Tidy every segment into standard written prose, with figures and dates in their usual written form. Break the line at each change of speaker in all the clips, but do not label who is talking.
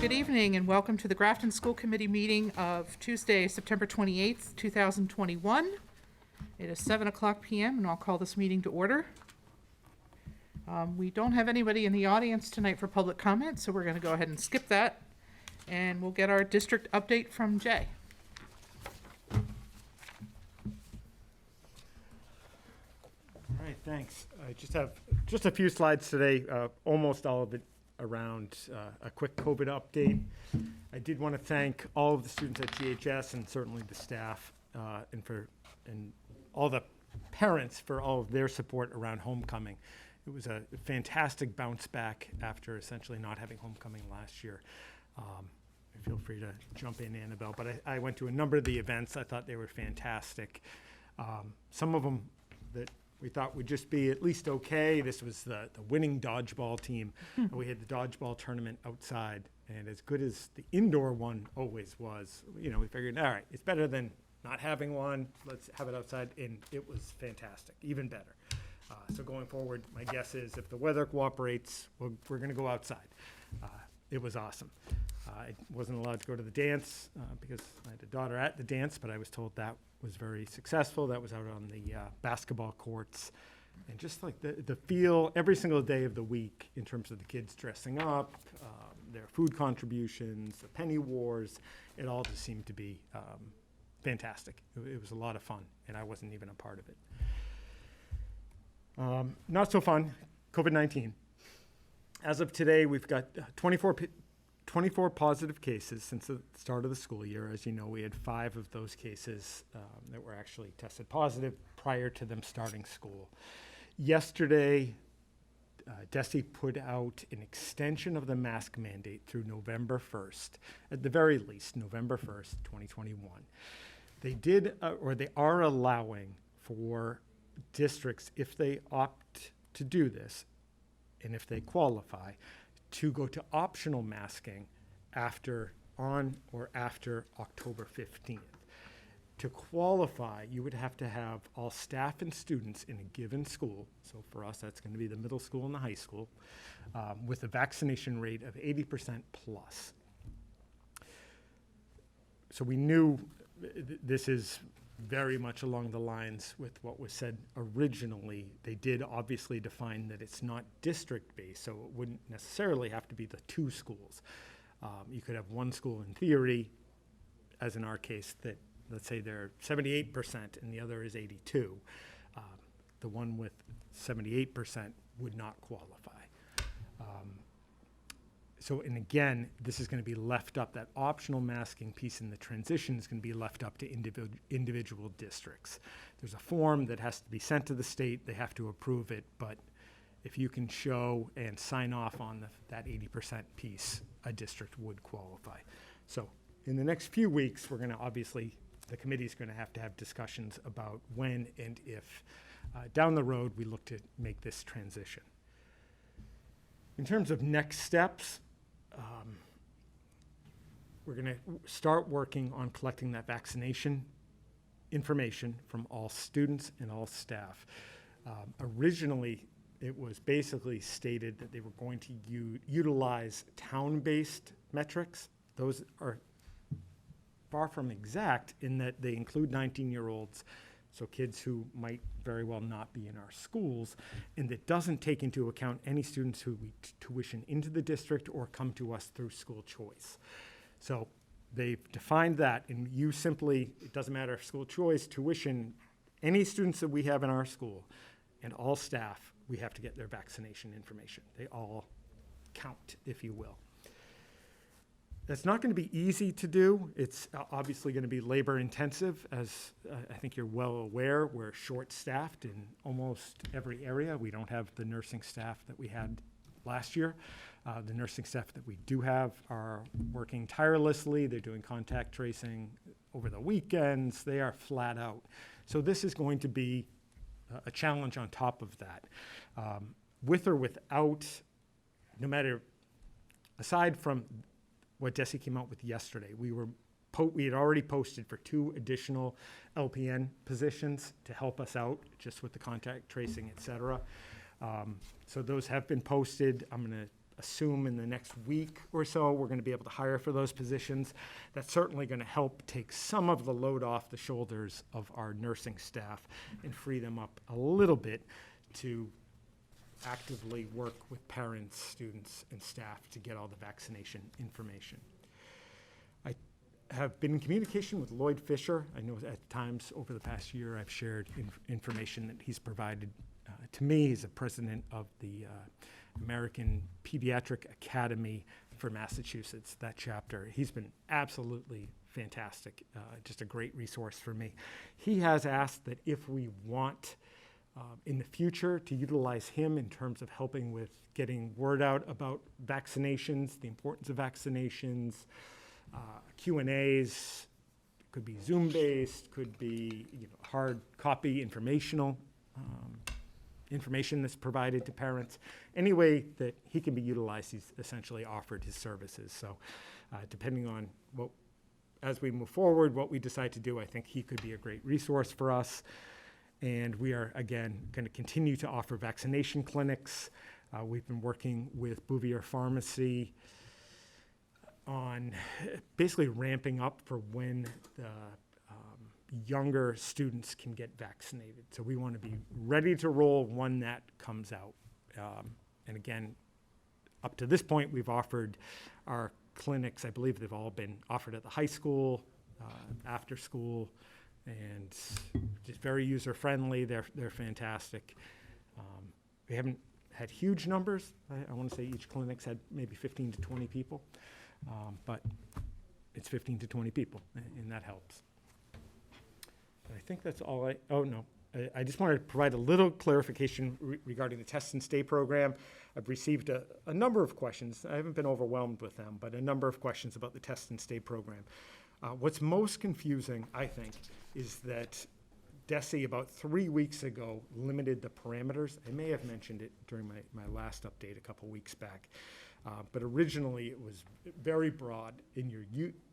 good evening, and welcome to the Grafton School Committee meeting of Tuesday, September 28th, 2021. It is 7 o'clock p.m., and I'll call this meeting to order. We don't have anybody in the audience tonight for public comment, so we're going to go ahead and skip that, and we'll get our district update from Jay.
All right, thanks. I just have a few slides today, almost all of it around a quick COVID update. I did want to thank all of the students at GHS and certainly the staff and all the parents for all of their support around homecoming. It was a fantastic bounce back after essentially not having homecoming last year. Feel free to jump in, Annabelle, but I went to a number of the events. I thought they were fantastic. Some of them that we thought would just be at least okay. This was the winning dodgeball team. We had the dodgeball tournament outside, and as good as the indoor one always was, we figured, all right, it's better than not having one. Let's have it outside, and it was fantastic, even better. So going forward, my guess is if the weather cooperates, we're going to go outside. It was awesome. I wasn't allowed to go to the dance because I had a daughter at the dance, but I was told that was very successful. That was out on the basketball courts. And just like the feel every single day of the week in terms of the kids dressing up, their food contributions, the penny wars, it all just seemed to be fantastic. It was a lot of fun, and I wasn't even a part of it. Not so fun, COVID-19. As of today, we've got 24 positive cases since the start of the school year. As you know, we had 5 of those cases that were actually tested positive prior to them starting school. Yesterday, DESE put out an extension of the mask mandate through November 1st, at the very least, November 1st, 2021. They did, or they are allowing for districts, if they opt to do this, and if they qualify, to go to optional masking on or after October 15th. To qualify, you would have to have all staff and students in a given school, so for us that's going to be the middle school and the high school, with a vaccination rate of 80% plus. So we knew this is very much along the lines with what was said originally. They did obviously define that it's not district-based, so it wouldn't necessarily have to be the 2 schools. You could have one school in theory, as in our case, that let's say they're 78% and the other is 82. The one with 78% would not qualify. And again, this is going to be left up, that optional masking piece in the transition is going to be left up to individual districts. There's a form that has to be sent to the state. They have to approve it, but if you can show and sign off on that 80% piece, a district would qualify. So in the next few weeks, we're going to obviously, the committee's going to have discussions about when and if down the road we look to make this transition. In terms of next steps, we're going to start working on collecting that vaccination information from all students and all staff. Originally, it was basically stated that they were going to utilize town-based metrics. Those are far from exact in that they include 19-year-olds, so kids who might very well not be in our schools, and it doesn't take into account any students who we tuition into the district or come to us through school choice. So they've defined that, and you simply, it doesn't matter if school choice, tuition, any students that we have in our school and all staff, we have to get their vaccination information. They all count, if you will. That's not going to be easy to do. It's obviously going to be labor intensive. As I think you're well aware, we're short-staffed in almost every area. We don't have the nursing staff that we had last year. The nursing staff that we do have are working tirelessly. They're doing contact tracing over the weekends. They are flat out. So this is going to be a challenge on top of that. With or without, no matter, aside from what DESE came out with yesterday, we had already posted for 2 additional LPN positions to help us out just with the contact tracing, et cetera. So those have been posted. I'm going to assume in the next week or so, we're going to be able to hire for those positions. That's certainly going to help take some of the load off the shoulders of our nursing staff and free them up a little bit to actively work with parents, students, and staff to get all the vaccination information. I have been in communication with Lloyd Fisher. I know at times over the past year I've shared information that he's provided to me. He's the president of the American Pediatric Academy for Massachusetts, that chapter. He's been absolutely fantastic, just a great resource for me. He has asked that if we want in the future to utilize him in terms of helping with getting word out about vaccinations, the importance of vaccinations, Q&As, could be Zoom-based, could be hard copy informational information that's provided to parents. Any way that he can be utilized, he's essentially offered his services. So depending on as we move forward, what we decide to do, I think he could be a great resource for us. And we are, again, going to continue to offer vaccination clinics. We've been working with Bouvier Pharmacy on basically ramping up for when the younger students can get vaccinated. So we want to be ready to roll when that comes out. And again, up to this point, we've offered our clinics, I believe they've all been offered at the high school, after school, and just very user-friendly. They're fantastic. We haven't had huge numbers. I want to say each clinic's had maybe 15 to 20 people, but it's 15 to 20 people, and that helps. I think that's all I just wanted to provide a little clarification regarding the Test and Stay program. I've received a number of questions. I haven't been overwhelmed with them, but a number of questions about the Test and Stay program. What's most confusing, I think, is that DESE about 3 weeks ago limited the parameters. I may have mentioned it during my last update a couple weeks back. But originally it was very broad in your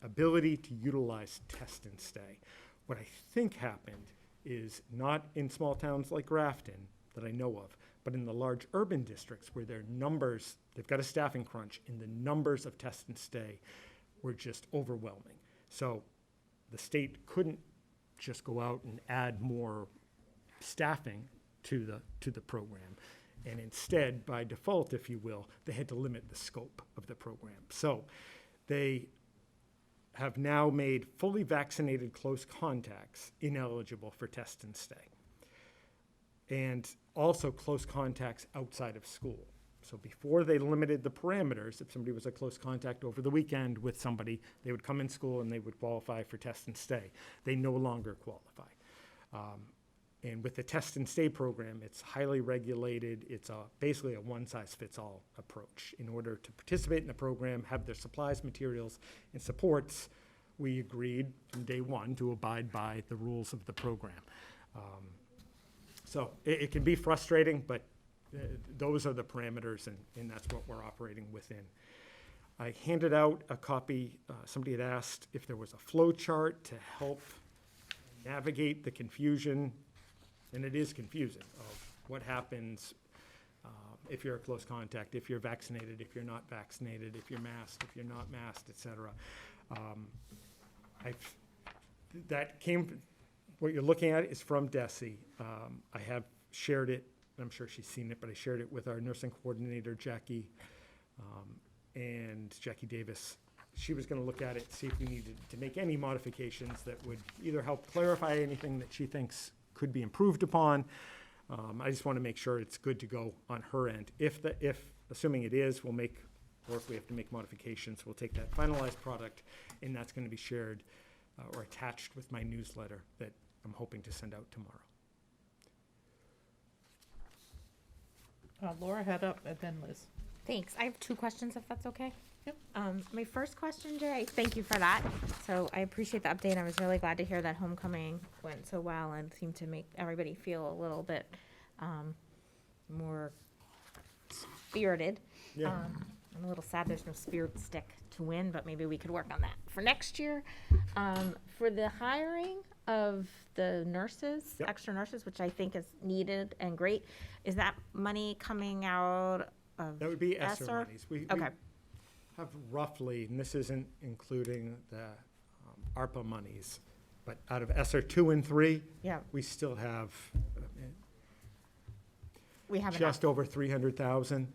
ability to utilize Test and Stay. What I think happened is not in small towns like Grafton that I know of, but in the large urban districts where their numbers, they've got a staffing crunch, and the numbers of Test and Stay were just overwhelming. So the state couldn't just go out and add more staffing to the program. And instead, by default, if you will, they had to limit the scope of the program. So they have now made fully vaccinated close contacts ineligible for Test and Stay. And also close contacts outside of school. So before they limited the parameters, if somebody was a close contact over the weekend with somebody, they would come in school and they would qualify for Test and Stay. They no longer qualify. And with the Test and Stay program, it's highly regulated. It's basically a one-size-fits-all approach. In order to participate in the program, have their supplies, materials, and supports, we agreed from day one to abide by the rules of the program. So it can be frustrating, but those are the parameters, and that's what we're operating within. I handed out a copy. Somebody had asked if there was a flow chart to help navigate the confusion. And it is confusing of what happens if you're a close contact, if you're vaccinated, if you're not vaccinated, if you're masked, if you're not masked, et cetera. What you're looking at is from DESE. I have shared it, I'm sure she's seen it, but I shared it with our nursing coordinator, Jackie, and Jackie Davis. She was going to look at it, see if we needed to make any modifications that would either help clarify anything that she thinks could be improved upon. I just want to make sure it's good to go on her end. If assuming it is, we'll make, or if we have to make modifications, we'll take that finalized product, and that's going to be shared or attached with my newsletter that I'm hoping to send out tomorrow.
Laura had up, and then Liz.
Thanks. I have 2 questions, if that's okay.
Yep.
My first question, Jay, thank you for that. So I appreciate the update. I was really glad to hear that homecoming went so well and seemed to make everybody feel a little bit more spirited.
Yeah.
I'm a little sad there's no spirit stick to win, but maybe we could work on that for next year. For the hiring of the nurses,
Yep.
extra nurses, which I think is needed and great, is that money coming out
That would be ESSER
ESSER?
monies. We
Okay.
have roughly, and this isn't including the ARPA monies, but out of ESSER 2 and 3,
Yeah,
we still have
we have enough.
just over 300,000.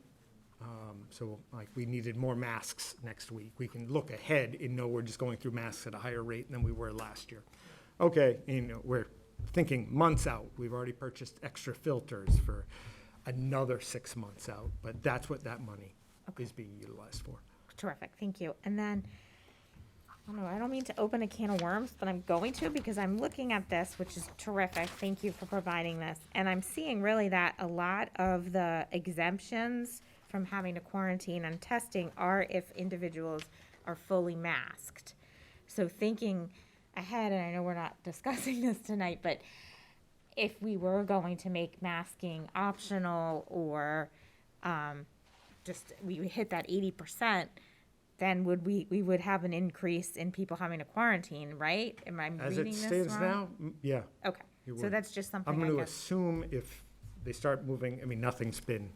So like we needed more masks next week. We can look ahead and know we're just going through masks at a higher rate than we were last year. Okay, we're thinking months out. We've already purchased extra filters for another 6 months out, but that's what that money is being utilized for.
Terrific, thank you. And then, I don't know, I don't mean to open a can of worms, but I'm going to because I'm looking at this, which is terrific. Thank you for providing this. And I'm seeing really that a lot of the exemptions from having to quarantine and testing are if individuals are fully masked. So thinking ahead, and I know we're not discussing this tonight, but if we were going to make masking optional or just we would hit that 80%, then we would have an increase in people having to quarantine, right? Am I
As
reading
it
this
stands
wrong?
now, yeah.
Okay,
you
so
would.
that's just something
I'm
I
going to
guess.
assume if they start moving, I mean, nothing's been,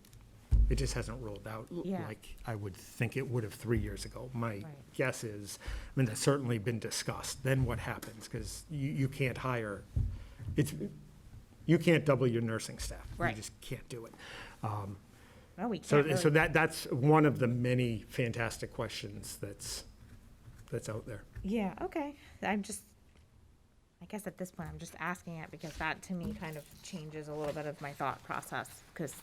it just hasn't rolled out
Yeah.
like I would think it would have 3 years ago. My
Right.
guess is, I mean, that's certainly been discussed. Then what happens? Because you can't hire, you can't double your nursing staff.
Right.
You just can't do it.
No, we
So,
can't
so
really.
that's one of the many fantastic questions that's out there.
Yeah, okay. I guess at this point, I'm just asking it because that to me kind of changes a little bit of my thought process. Because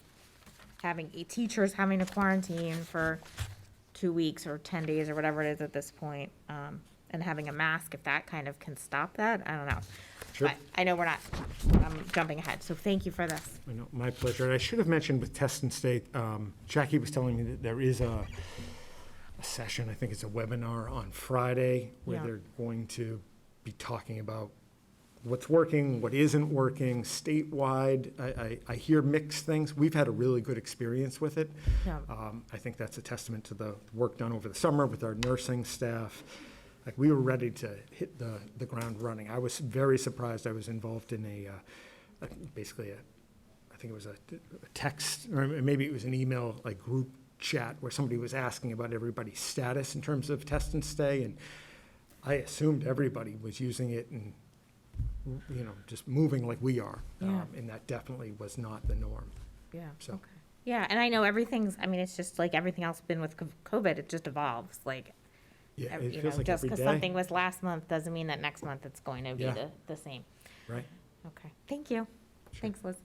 teachers having to quarantine for 2 weeks or 10 days or whatever it is at this point, and having a mask, if that kind of can stop that, I don't know.
Sure.
But I know I'm jumping ahead, so thank you for this.
I know, my pleasure. And I should have mentioned with Test and State, Jackie was telling me that there is a session, I think it's a webinar on Friday, where
Yeah.
they're going to be talking about what's working, what isn't working, statewide. I hear mixed things. We've had a really good experience with it.
Yeah.
I think that's a testament to the work done over the summer with our nursing staff. Like, we were ready to hit the ground running. I was very surprised. I was involved in I think it was a text, or maybe it was an email, like, group chat where somebody was asking about everybody's status in terms of test and stay, and I assumed everybody was using it and, just moving like we are.
Yeah.
And that definitely was not the norm.
Yeah,
So-
okay. Yeah, and I know it's just like everything else been with COVID, it just evolves, like,
Yeah, it feels like
just
every
because
day,
something was last month doesn't mean that next month it's going to be
Yeah.
the same.
right?
Okay, thank you.
Sure.
Thanks, Liz.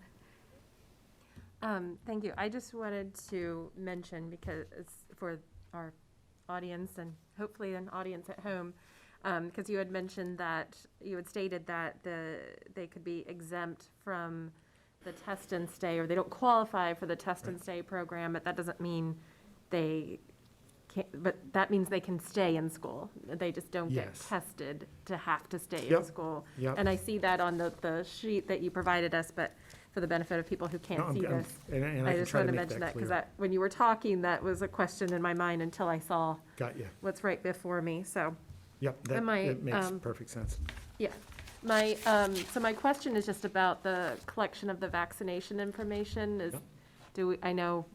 Thank you. I just wanted to mention, because it's for our audience and hopefully an audience at home, because you had mentioned that, you had stated that they could be exempt from the test and stay, or they don't qualify for the test and stay program, but that doesn't mean they can't, but that means they can stay in school. They just don't get
Yes.
tested to have to stay in
Yep.
school.
Yep.
And I see that on the sheet that you provided us, but for the benefit of people who
No,
can't see this.
And I
I
can
just
try
wanted
to
to
make
mention
that
that, because
clear.
when you were talking, that was a question in my mind until I saw
Got you.
what's right before me, so,
Yep, that
Am I,
it makes perfect sense.
yeah. So my question is just about the collection of the vaccination information is,
Yep.
I know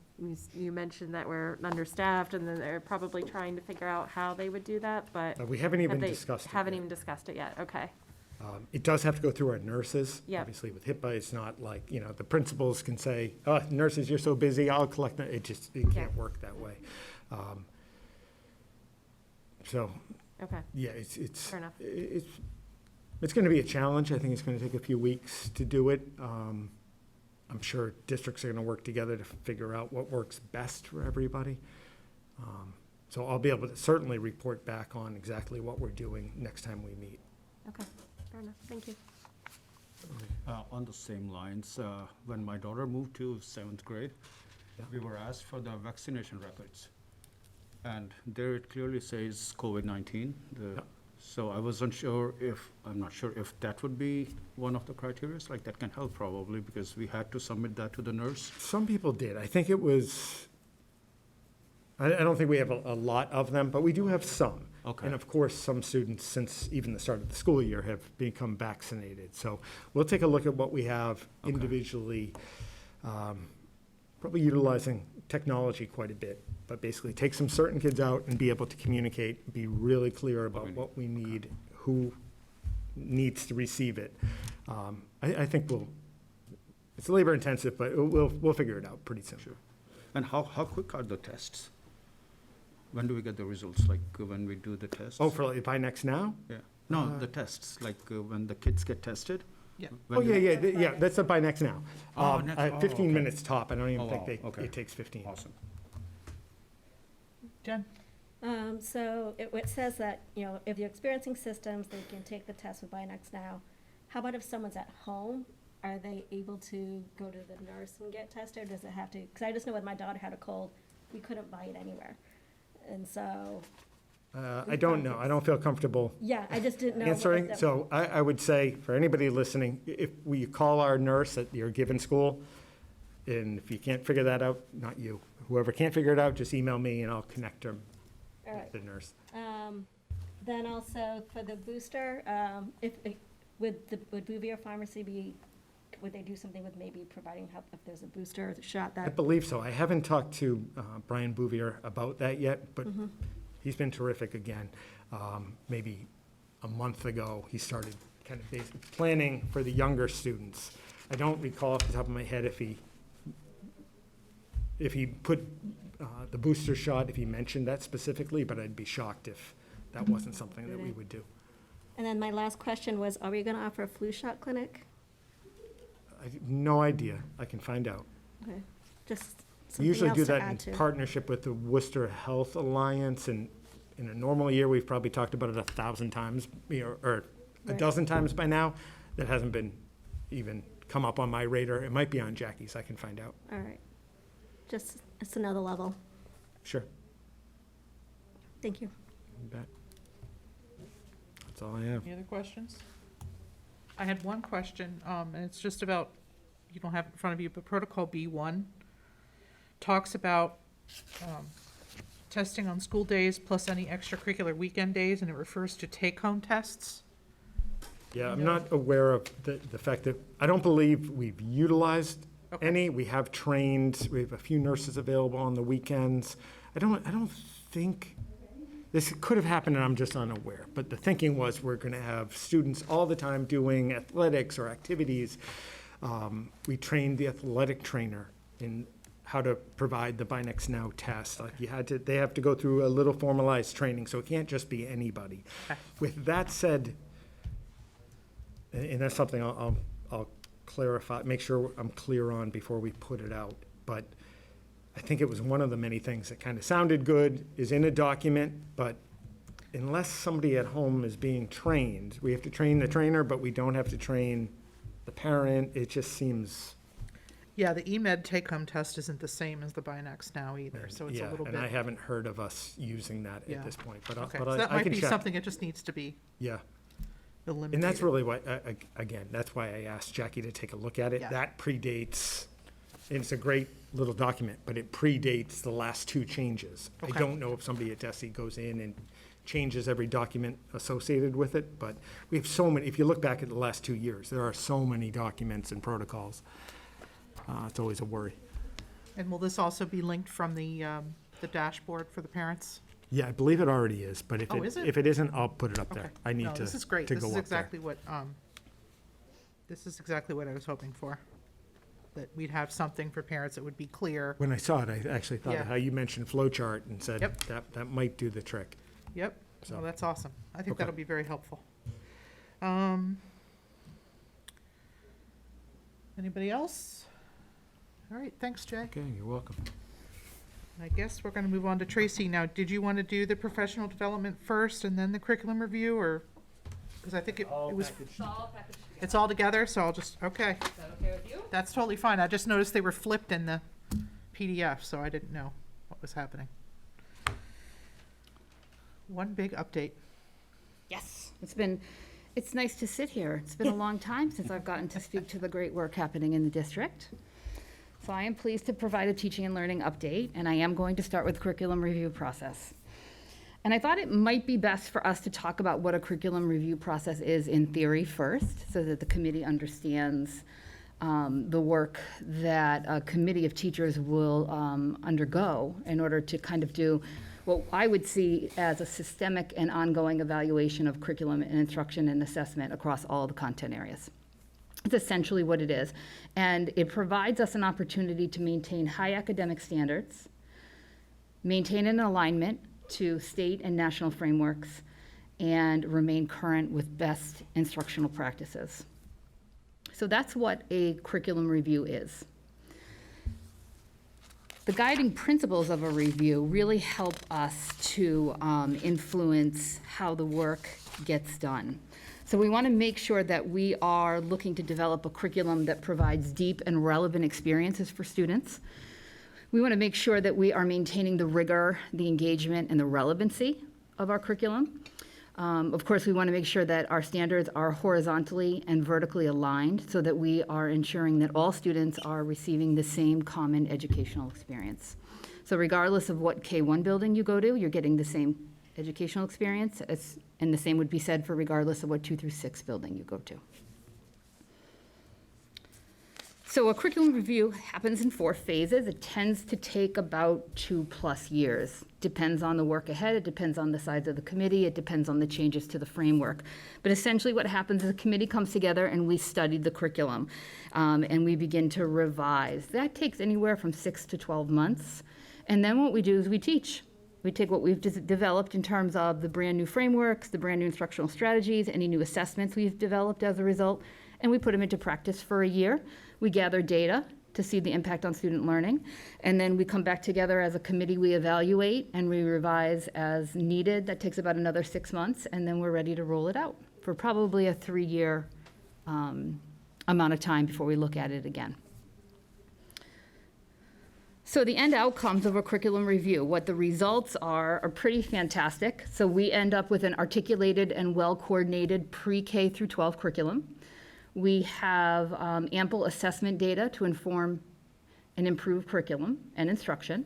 you mentioned that we're understaffed, and then they're probably trying to figure out how they would do that, but
We haven't even
have they,
discussed it
haven't
yet.
even discussed it yet, okay.
It does have to go through our nurses.
Yep.
Obviously, with HIPAA, it's not like, the principals can say, oh, nurses, you're so busy, I'll collect it. It
Yeah.
can't work that way. So,
Okay,
yeah, it's
fair enough.
it's going to be a challenge. I think it's going to take a few weeks to do it. I'm sure districts are going to work together to figure out what works best for everybody. So I'll be able to certainly report back on exactly what we're doing next time we meet.
Okay, fair enough, thank you.
On the same lines, when my daughter moved to 7th grade,
Yeah.
we were asked for the vaccination records. And there it clearly says COVID-19.
Yep.
So I'm not sure if that would be one of the criteria, like that can help probably, because we had to submit that to the nurse.
Some people did. I think it was, I don't think we have a lot of them, but we do have some.
Okay.
And of course, some students, since even the start of the school year, have become vaccinated. So we'll take a look at what we have
Okay.
individually probably utilizing technology quite a bit, but basically take some certain kids out and be able to communicate, be really clear about what we need, who needs to receive it. I think it's labor intensive, but we'll figure it out pretty soon.
Sure. And how quick are the tests? When do we get the results, like when we do the tests?
Oh, for like by next now?
Yeah, no, the tests, like when the kids get tested?
Yeah.
When
Oh,
do-
yeah, that's a by next now.
Oh, next- oh,
15
okay.
minutes top, I don't even
Oh,
think
wow, okay.
it takes 15.
Awesome.
Jen?
So it says that, if you're experiencing systems, they can take the test with Binax Now. How about if someone's at home? Are they able to go to the nurse and get tested, or does it have to, because I just know when my daughter had a cold, we couldn't buy it anywhere. And so,
I don't know, I don't feel comfortable
yeah, I just didn't know. what
answering.
that-
So I would say, for anybody listening, if we call our nurse at your given school, and if you can't figure that out, not you, whoever can't figure it out, just email me and I'll connect them
All right.
with the nurse.
Then also for the booster, would Bouvier Pharmacy would they do something with maybe providing help if there's a booster shot
I
that?
believe so. I haven't talked to Brian Bouvier about that yet, but he's been terrific again. Maybe a month ago, he started kind of planning for the younger students. I don't recall off the top of my head if he put the booster shot, if he mentioned that specifically, but I'd be shocked if that wasn't something that we would do.
And then my last question was, are we going to offer a flu shot clinic?
I have no idea. I can find out.
Okay, just
We
something
usually
else
do
to
that
add
in
to.
partnership with the Worcester Health Alliance, and in a normal year, we've probably talked about it 1,000 times, or a
Right.
dozen times by now. That hasn't been even come up on my radar. It might be on Jackie's, I can find out.
All right, just, it's another level.
Sure.
Thank you.
You bet. That's all I have.
Any other questions? I had one question, and it's just about, you don't have it in front of you, but Protocol B1 talks about testing on school days plus any extracurricular weekend days, and it refers to take-home tests.
Yeah, I'm not aware of the fact that, I don't believe we've utilized
Okay.
any. We have trained, we have a few nurses available on the weekends. I don't think, this could have happened and I'm just unaware, but the thinking was we're gonna have students all the time doing athletics or activities. We trained the athletic trainer in how to provide the Binax Now test. Like they have to go through a little formalized training, so it can't just be anybody.
Okay.
With that said, and that's something I'll clarify, make sure I'm clear on before we put it out. But I think it was one of the many things that kind of sounded good, is in a document, but unless somebody at home is being trained, we have to train the trainer, but we don't have to train the parent. It just seems,
Yeah, the eMed take-home test isn't the same as the Binax Now either, so it's a
yeah,
little
and I
bit,
haven't heard of us using that
Yeah.
at this point, but
okay.
but
So that
I
might
can
be
check.
something that just needs to be
Yeah.
eliminated.
And that's really what, again, that's why I asked Jackie to take a look at it.
Yeah.
That predates, and it's a great little document, but it predates the last two changes. I
Okay.
don't know if somebody at DESI goes in and changes every document associated with it, but we have so many, if you look back at the last 2 years, there are so many documents and protocols. It's always a worry.
And will this also be linked from the dashboard for the parents?
Yeah, I believe it already is, but
Oh, is it?
if it isn't, I'll put it up
Okay.
there. I need
No,
to
this is great.
to
This
go
is
up there.
exactly what, this is exactly what I was hoping for. That we'd have something for parents that would be clear.
When I saw it, I actually thought
Yeah.
of how you mentioned flow chart and said
Yep.
that might do the trick.
Yep,
So-
well, that's awesome. I think
Okay.
that'll be very helpful. Anybody else? All right, thanks, Jay.
Okay, you're welcome.
I guess we're gonna move on to Tracy now. Did you want to do the professional development first and then the curriculum review, or? Because I think it was, it's all together, so I'll just, okay. Is that okay with you? That's totally fine. I just noticed they were flipped in the PDF, so I didn't know what was happening. One big update.
Yes, it's nice to sit here. It's been a long time since I've gotten to speak to the great work happening in the district. So I am pleased to provide a teaching and learning update, and I am going to start with curriculum review process. And I thought it might be best for us to talk about what a curriculum review process is in theory first, so that the committee understands the work that a committee of teachers will undergo in order to kind of do what I would see as a systemic and ongoing evaluation of curriculum and instruction and assessment across all the content areas. It's essentially what it is. And it provides us an opportunity to maintain high academic standards, maintain an alignment to state and national frameworks, and remain current with best instructional practices. So that's what a curriculum review is. The guiding principles of a review really help us to influence how the work gets done. So we want to make sure that we are looking to develop a curriculum that provides deep and relevant experiences for students. We want to make sure that we are maintaining the rigor, the engagement, and the relevancy of our curriculum. Of course, we want to make sure that our standards are horizontally and vertically aligned so that we are ensuring that all students are receiving the same common educational experience. So regardless of what K-1 building you go to, you're getting the same educational experience, and the same would be said for regardless of what 2 through 6 building you go to. So a curriculum review happens in 4 phases. It tends to take about 2+ years. Depends on the work ahead, it depends on the size of the committee, it depends on the changes to the framework. But essentially what happens is the committee comes together and we study the curriculum and we begin to revise. That takes anywhere from 6 to 12 months. And then what we do is we teach. We take what we've developed in terms of the brand new frameworks, the brand new instructional strategies, any new assessments we've developed as a result, and we put them into practice for a year. We gather data to see the impact on student learning, and then we come back together as a committee, we evaluate and we revise as needed. That takes about another 6 months, and then we're ready to roll it out for probably a 3-year amount of time before we look at it again. So the end outcomes of a curriculum review, what the results are pretty fantastic. So we end up with an articulated and well-coordinated pre-K through 12 curriculum. We have ample assessment data to inform and improve curriculum and instruction.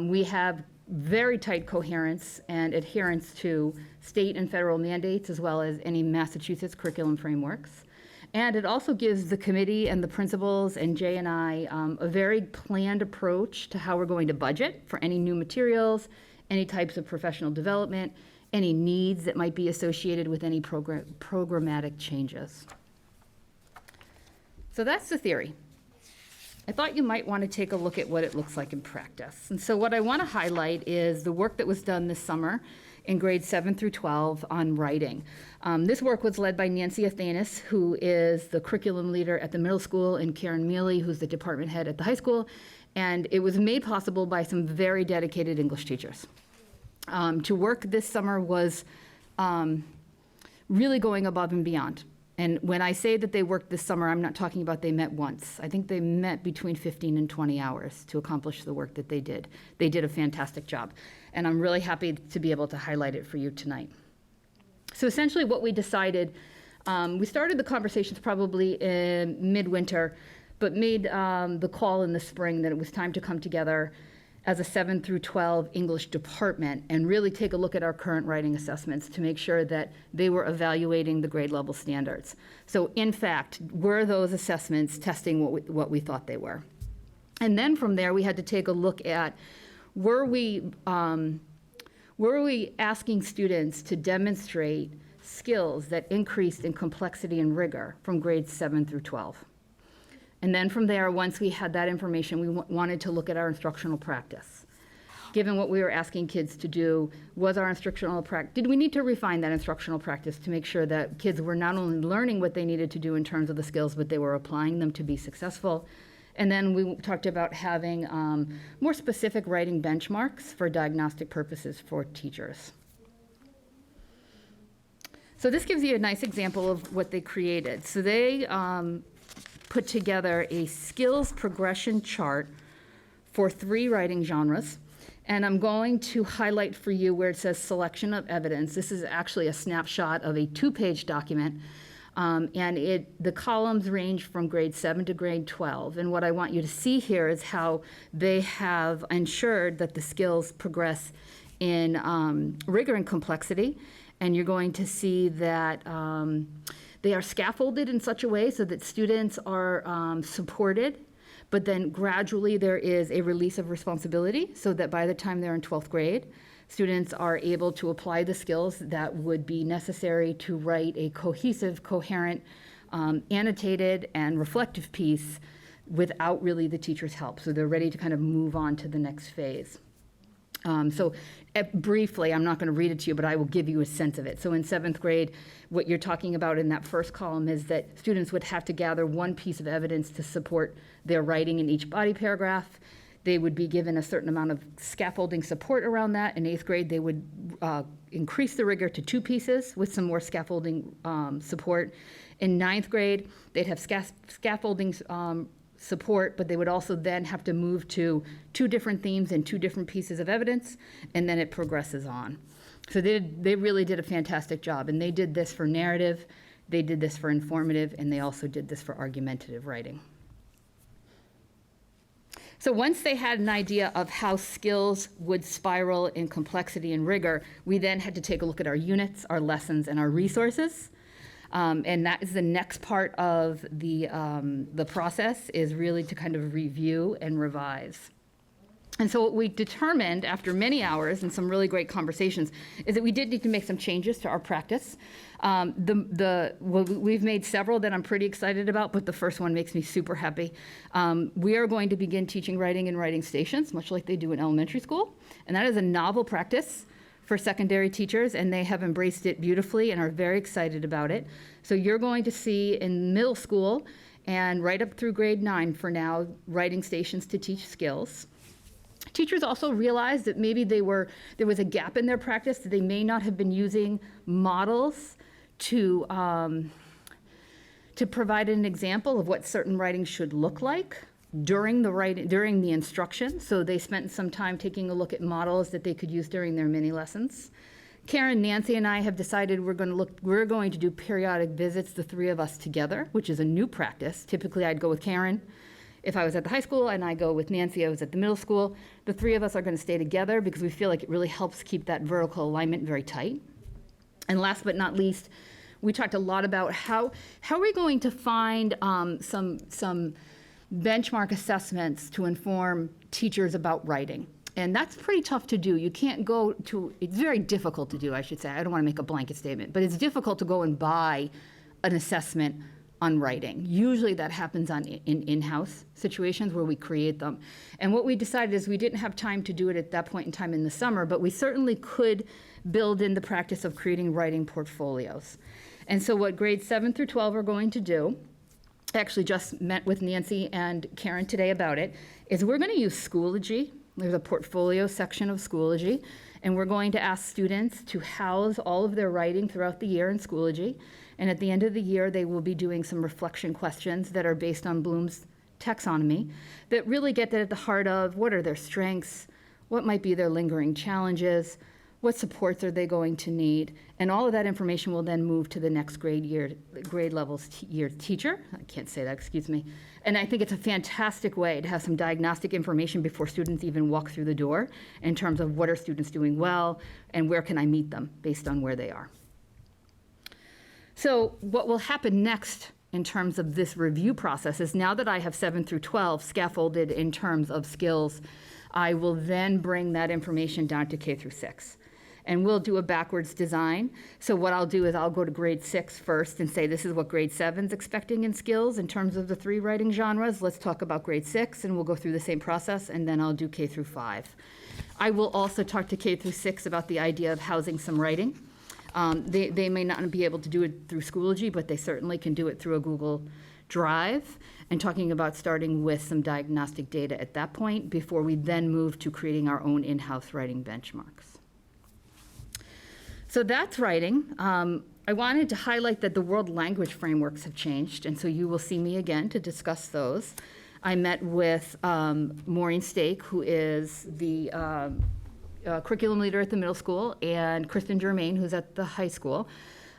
We have very tight coherence and adherence to state and federal mandates as well as any Massachusetts curriculum frameworks. And it also gives the committee and the principals and Jay and I a very planned approach to how we're going to budget for any new materials, any types of professional development, any needs that might be associated with any programmatic changes. So that's the theory. I thought you might want to take a look at what it looks like in practice. And so what I want to highlight is the work that was done this summer in grades 7 through 12 on writing. This work was led by Nancy Athanas, who is the curriculum leader at the middle school, and Karen Mealy, who's the department head at the high school. And it was made possible by some very dedicated English teachers. To work this summer was really going above and beyond. And when I say that they worked this summer, I'm not talking about they met once. I think they met between 15 and 20 hours to accomplish the work that they did. They did a fantastic job. And I'm really happy to be able to highlight it for you tonight. So essentially what we decided, we started the conversations probably in midwinter, but made the call in the spring that it was time to come together as a 7 through 12 English department and really take a look at our current writing assessments to make sure that they were evaluating the grade level standards. So in fact, were those assessments testing what we thought they were? And then from there, we had to take a look at, were we asking students to demonstrate skills that increased in complexity and rigor from grades 7 through 12? And then from there, once we had that information, we wanted to look at our instructional practice. Given what we were asking kids to do, was our instructional practice, did we need to refine that instructional practice to make sure that kids were not only learning what they needed to do in terms of the skills, but they were applying them to be successful? And then we talked about having more specific writing benchmarks for diagnostic purposes for teachers. So this gives you a nice example of what they created. So they put together a skills progression chart for 3 writing genres. And I'm going to highlight for you where it says selection of evidence. This is actually a snapshot of a 2-page document. And the columns range from grade 7 to grade 12. And what I want you to see here is how they have ensured that the skills progress in rigor and complexity. And you're going to see that They are scaffolded in such a way so that students are supported, but then gradually there is a release of responsibility so that by the time they're in 12th grade, students are able to apply the skills that would be necessary to write a cohesive, coherent, annotated, and reflective piece without really the teacher's help. So they're ready to kind of move on to the next phase. Briefly, I'm not going to read it to you, but I will give you a sense of it. So in 7th grade, what you're talking about in that first column is that students would have to gather one piece of evidence to support their writing in each body paragraph. They would be given a certain amount of scaffolding support around that. In 8th grade, they would increase the rigor to 2 pieces with some more scaffolding support. In 9th grade, they'd have scaffolding support, but they would also then have to move to 2 different themes and 2 different pieces of evidence, and then it progresses on. So they really did a fantastic job, and they did this for narrative, they did this for informative, and they also did this for argumentative writing. So once they had an idea of how skills would spiral in complexity and rigor, we then had to take a look at our units, our lessons, and our resources. And that is the next part of the process, is really to kind of review and revise. And so what we determined after many hours and some really great conversations is that we did need to make some changes to our practice. We've made several that I'm pretty excited about, but the first one makes me super happy. We are going to begin teaching writing in writing stations, much like they do in elementary school. And that is a novel practice for secondary teachers, and they have embraced it beautifully and are very excited about it. So you're going to see in middle school and right up through grade 9 for now, writing stations to teach skills. Teachers also realized that maybe there was a gap in their practice, that they may not have been using models to provide an example of what certain writing should look like during the instruction. So they spent some time taking a look at models that they could use during their mini lessons. Karen, Nancy, and I have decided we're going to do periodic visits, the 3 of us together, which is a new practice. Typically, I'd go with Karen if I was at the high school, and I go with Nancy, I was at the middle school. The 3 of us are going to stay together because we feel like it really helps keep that vertical alignment very tight. And last but not least, we talked a lot about how are we going to find some benchmark assessments to inform teachers about writing. And that's pretty tough to do. You can't go to, it's very difficult to do, I should say. I don't want to make a blanket statement, but it's difficult to go and buy an assessment on writing. Usually that happens in in-house situations where we create them. And what we decided is we didn't have time to do it at that point in time in the summer, but we certainly could build in the practice of creating writing portfolios. And so what grades 7 through 12 are going to do, I actually just met with Nancy and Karen today about it, is we're going to use Schoology. There's a portfolio section of Schoology, and we're going to ask students to house all of their writing throughout the year in Schoology. And at the end of the year, they will be doing some reflection questions that are based on Bloom's taxonomy that really get at the heart of what are their strengths, what might be their lingering challenges, what supports are they going to need, and all of that information will then move to the next grade levels year teacher. I can't say that, excuse me. And I think it's a fantastic way to have some diagnostic information before students even walk through the door in terms of what are students doing well and where can I meet them based on where they are. So what will happen next in terms of this review process is now that I have 7 through 12 scaffolded in terms of skills, I will then bring that information down to K through 6. And we'll do a backwards design. So what I'll do is I'll go to grade 6 first and say this is what grade 7's expecting in skills in terms of the 3 writing genres. Let's talk about grade 6, and we'll go through the same process, and then I'll do K through 5. I will also talk to K through 6 about the idea of housing some writing. They may not be able to do it through Schoology, but they certainly can do it through a Google Drive, and talking about starting with some diagnostic data at that point before we then move to creating our own in-house writing benchmarks. So that's writing. I wanted to highlight that the world language frameworks have changed, and so you will see me again to discuss those. I met with Maureen Stake, who is the curriculum leader at the middle school, and Kristen Germain, who's at the high school.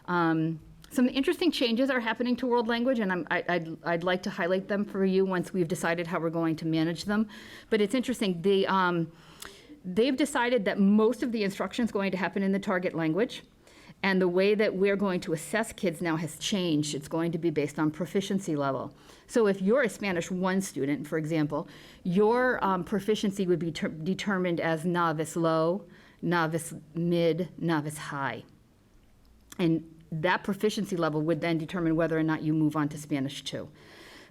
Some interesting changes are happening to world language, and I'd like to highlight them for you once we've decided how we're going to manage them. But it's interesting. They've decided that most of the instruction is going to happen in the target language, And the way that we're going to assess kids now has changed. It's going to be based on proficiency level. So if you're a Spanish 1 student, for example, your proficiency would be determined as novice low, novice mid, novice high. And that proficiency level would then determine whether or not you move on to Spanish 2.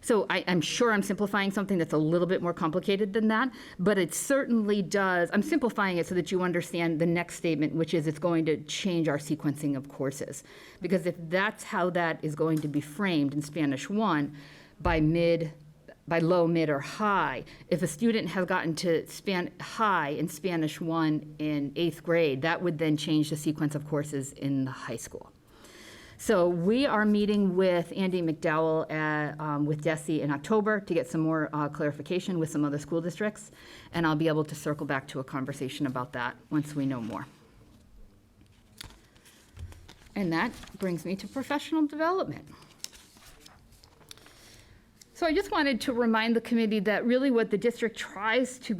So I'm sure I'm simplifying something that's a little bit more complicated than that, but it certainly does. I'm simplifying it so that you understand the next statement, which is it's going to change our sequencing of courses. Because if that's how that is going to be framed in Spanish 1, by low, mid, or high, if a student has gotten to high in Spanish 1 in 8th grade, that would then change the sequence of courses in the high school. So we are meeting with Andy McDowell with DESE in October to get some more clarification with some other school districts, and I'll be able to circle back to a conversation about that once we know more. And that brings me to professional development. So I just wanted to remind the committee that really what the district tries to,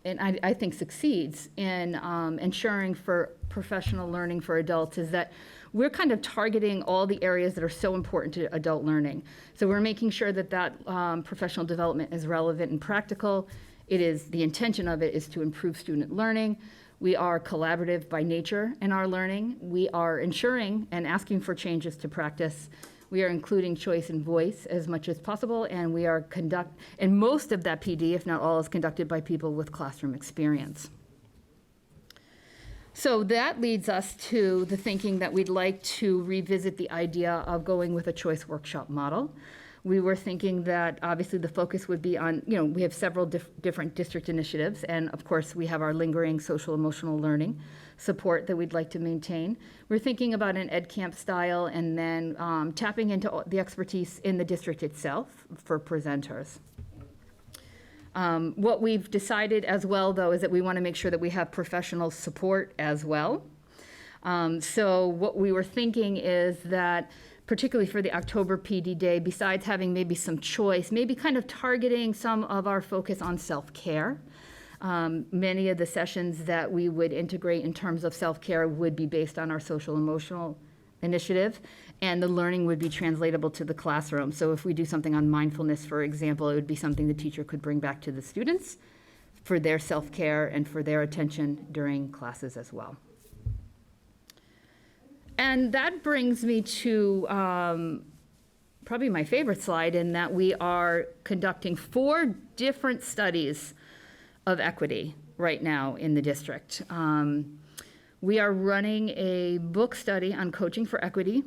and I think succeeds in ensuring for professional learning for adults is that we're kind of targeting all the areas that are so important to adult learning. So we're making sure that professional development is relevant and practical. The intention of it is to improve student learning. We are collaborative by nature in our learning. We are ensuring and asking for changes to practice. We are including choice and voice as much as possible, and we are and most of that PD, if not all, is conducted by people with classroom experience. So that leads us to the thinking that we'd like to revisit the idea of going with a choice workshop model. We were thinking that obviously the focus would be on, we have several different district initiatives, and of course we have our lingering social emotional learning support that we'd like to maintain. We're thinking about an ed camp style and then tapping into the expertise in the district itself for presenters. What we've decided as well, though, is that we want to make sure that we have professional support as well. So what we were thinking is that, particularly for the October PD Day, besides having maybe some choice, maybe kind of targeting some of our focus on self-care. Many of the sessions that we would integrate in terms of self-care would be based on our social emotional initiative, and the learning would be translatable to the classroom. So if we do something on mindfulness, for example, it would be something the teacher could bring back to the students for their self-care and for their attention during classes as well. And that brings me to probably my favorite slide, in that we are conducting 4 different studies of equity right now in the district. We are running a book study on coaching for equity.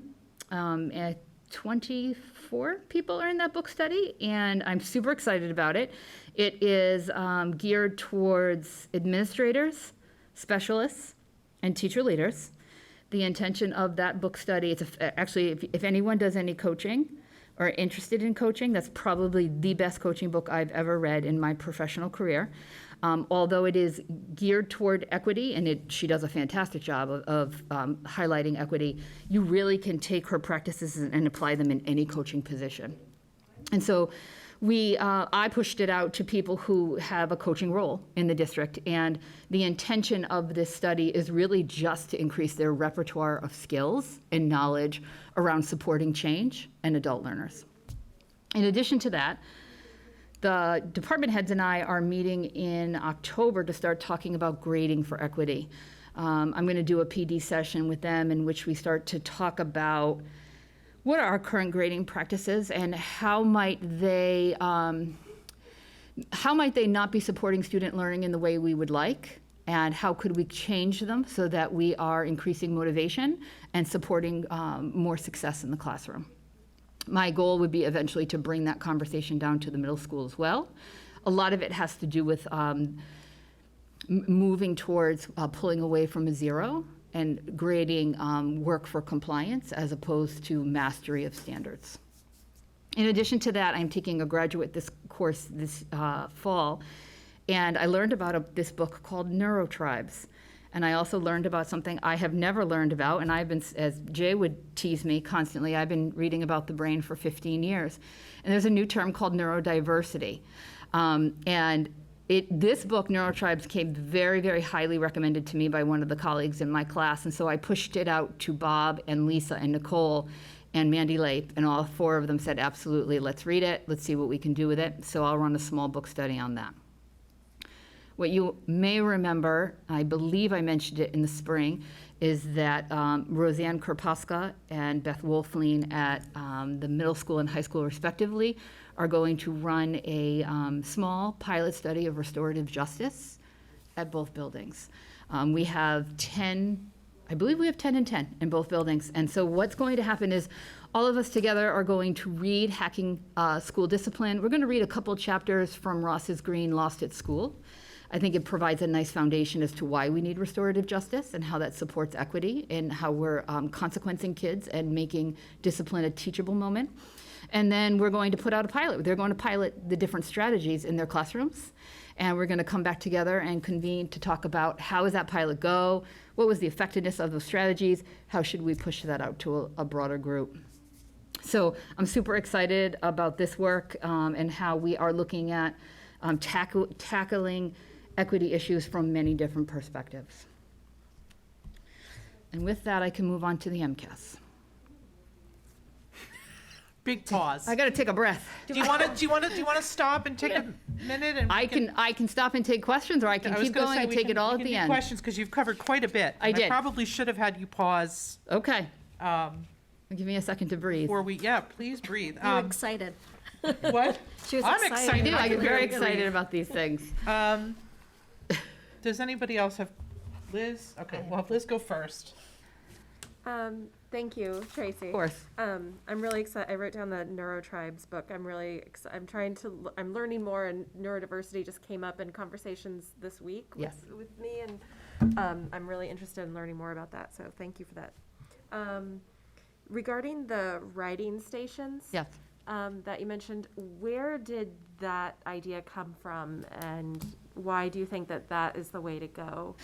24 people are in that book study, and I'm super excited about it. It is geared towards administrators, specialists, and teacher leaders. The intention of that book study, if anyone does any coaching or interested in coaching, that's probably the best coaching book I've ever read in my professional career. Although it is geared toward equity, and she does a fantastic job of highlighting equity, you really can take her practices and apply them in any coaching position. And so I pushed it out to people who have a coaching role in the district, and the intention of this study is really just to increase their repertoire of skills and knowledge around supporting change and adult learners. In addition to that, the department heads and I are meeting in October to start talking about grading for equity. I'm going to do a PD session with them in which we start to talk about what are our current grading practices and how might they not be supporting student learning in the way we would like, and how could we change them so that we are increasing motivation and supporting more success in the classroom. My goal would be eventually to bring that conversation down to the middle school as well. A lot of it has to do with moving towards pulling away from a 0 and grading work for compliance as opposed to mastery of standards. In addition to that, I'm taking a graduate course this fall, and I learned about this book called Neurotribes. And I also learned about something I have never learned about, and I've been, as Jay would tease me constantly, I've been reading about the brain for 15 years. And there's a new term called neurodiversity. And This book, Neurotribes, came very, very highly recommended to me by one of the colleagues in my class, and so I pushed it out to Bob and Lisa and Nicole and Mandy Lape, and all 4 of them said, absolutely, let's read it, let's see what we can do with it. So I'll run a small book study on that. What you may remember, I believe I mentioned it in the spring, is that Roseanne Kerposka and Beth Wolfling at the middle school and high school respectively are going to run a small pilot study of restorative justice at both buildings. We have 10, I believe we have 10 and 10 in both buildings. And so what's going to happen is all of us together are going to read Hacking School Discipline. We're going to read a couple chapters from Ross's Green, Lost at School. I think it provides a nice foundation as to why we need restorative justice and how that supports equity and how we're consequencing kids and making discipline a teachable moment. And then we're going to put out a pilot. They're going to pilot the different strategies in their classrooms. And we're going to come back together and convene to talk about how does that pilot go? What was the effectiveness of those strategies? How should we push that out to a broader group? So I'm super excited about this work and how we are looking at tackling equity issues from many different perspectives. And with that, I can move on to the MCAS.
Big pause.
I got to take a breath.
Do you want to stop and take a minute? And
I can stop and take questions, or I can
I was
keep
gonna
going
say
and
we
take
can-
it all
we
at
can
the
do
end.
questions, because you've covered quite a bit.
I
and
did.
I probably should have had you pause
Okay. Give me a second to breathe.
before we, please breathe.
You're excited.
What?
She was
I'm
excited.
excited.
I do. I get very
Breathe.
excited about these things.
Does anybody else have, Liz? Okay, we'll have Liz go first.
Thank you, Tracy.
Of course.
I'm really excited. I wrote down the Neurotribes book. I'm really I'm trying to, I'm learning more, and neurodiversity just came up in conversations this week
Yes.
with me, and I'm really interested in learning more about that, so thank you for that. Regarding the writing stations.
Yes.
That you mentioned, where did that idea come from, and why do you think that that is the way to go?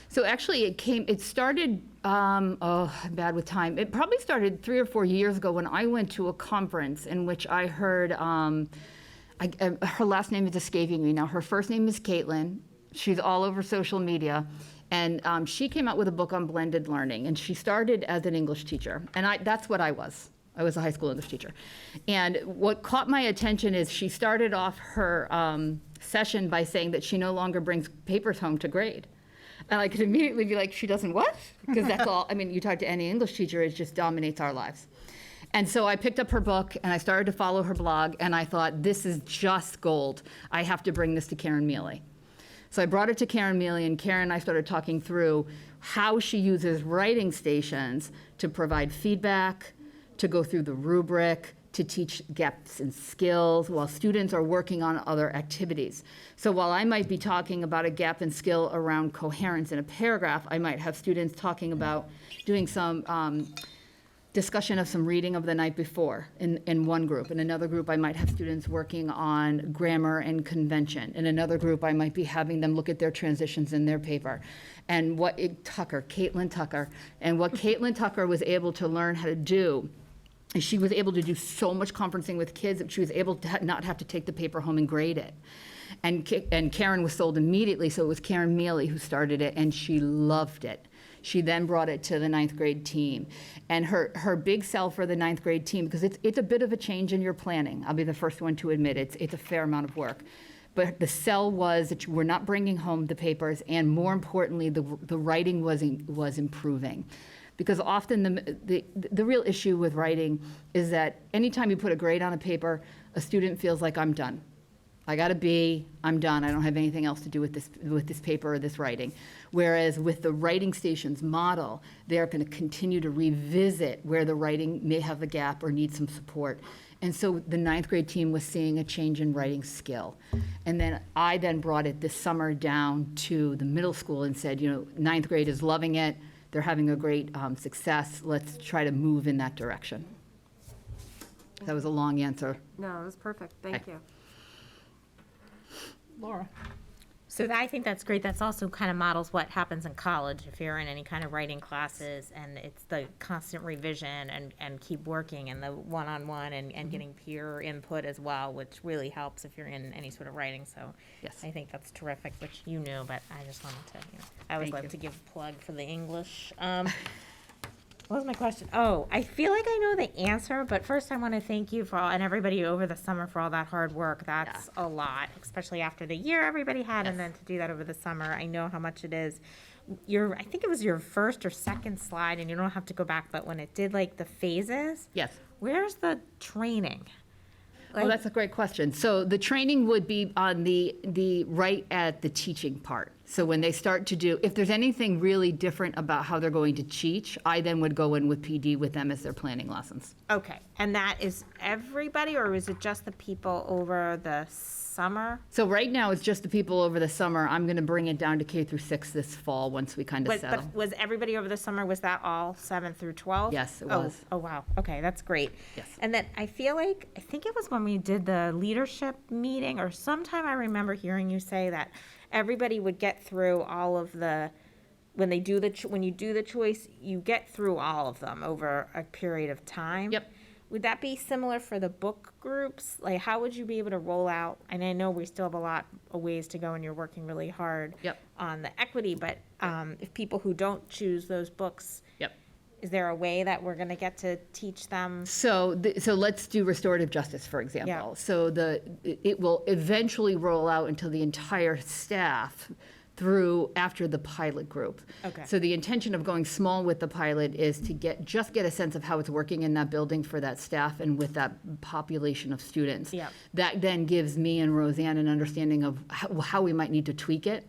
So actually, it started, I'm bad with time. It probably started 3 or 4 years ago when I went to a conference in which I heard, her last name is escaping me now. Her first name is Caitlin. She's all over social media. And she came out with a book on blended learning. And she started as an English teacher. And that's what I was. I was a high school English teacher. And what caught my attention is she started off her session by saying that she no longer brings papers home to grade. And I could immediately be like, she doesn't what? Because that's all, I mean, you talk to any English teacher, it just dominates our lives. And so I picked up her book and I started to follow her blog, and I thought, this is just gold. I have to bring this to Karen Mealy. So I brought it to Karen Mealy, and Karen and I started talking through how she uses writing stations to provide feedback, to go through the rubric, to teach gaps in skills while students are working on other activities. So while I might be talking about a gap in skill around coherence in a paragraph, I might have students talking about doing some discussion of some reading of the night before in one group. In another group, I might have students working on grammar and convention. In another group, I might be having them look at their transitions in their paper. And Caitlin Tucker, and what Caitlin Tucker was able to learn how to do, and she was able to do so much conferencing with kids that she was able to not have to take the paper home and grade it. And Karen was sold immediately, so it was Karen Mealy who started it, and she loved it. She then brought it to the 9th grade team. And her big sell for the 9th grade team, because it's a bit of a change in your planning. I'll be the first one to admit it's a fair amount of work. But the sell was that we're not bringing home the papers, and more importantly, the writing was improving. Because often the real issue with writing is that anytime you put a grade on a paper, a student feels like, I'm done. I got a B, I'm done. I don't have anything else to do with this paper or this writing. Whereas with the writing stations model, they're going to continue to revisit where the writing may have a gap or need some support. And so the 9th grade team was seeing a change in writing skill. And then I brought it this summer down to the middle school and said, 9th grade is loving it. They're having a great success. Let's try to move in that direction. That was a long answer.
No, it was perfect. Thank
Okay.
you.
Laura?
So I think that's great. That's also kind of models what happens in college if you're in any kind of writing classes, and it's the constant revision and keep working, and the one-on-one and getting peer input as well, which really helps if you're in any sort of writing. So
Yes.
I think that's terrific, which you knew, but I just wanted to, I always
Thank
like
you.
to give a plug for the English. What was my question? Oh, I feel like I know the answer, but first I want to thank you for all, and everybody over the summer for all that hard work. That's a lot, especially after the year everybody had, and then to do that over the summer. I know how much it is. I think it was your first or second slide, and you don't have to go back, but when it did like the phases,
Yes.
where's the training?
Oh, that's a great question. So the training would be on the right at the teaching part. So when they start to do, if there's anything really different about how they're going to teach, I then would go in with PD with them as they're planning lessons.
Okay, and that is everybody, or is it just the people over the summer?
So right now, it's just the people over the summer. I'm going to bring it down to K through 6 this fall, once we kind of settle.
But was everybody over the summer, was that all 7 through 12?
Yes, it
Oh,
was.
Oh, wow, okay, that's great.
Yes.
And then I feel like, I think it was when we did the leadership meeting, or sometime I remember hearing you say that everybody would get through all of the, when you do the choice, you get through all of them over a period of time.
Yep.
Would that be similar for the book groups? Like, how would you be able to roll out, and I know we still have a lot of ways to go and you're working really hard
Yep.
on the equity, but if people who don't choose those books,
Yep.
is there a way that we're gonna get to teach them?
So let's do restorative justice, for example.
Yeah.
So it will eventually roll out until the entire staff through after the pilot group.
Okay.
So the intention of going small with the pilot is to get a sense of how it's working in that building for that staff and with that population of students.
Yeah.
That then gives me and Roseanne an understanding of how we might need to tweak it,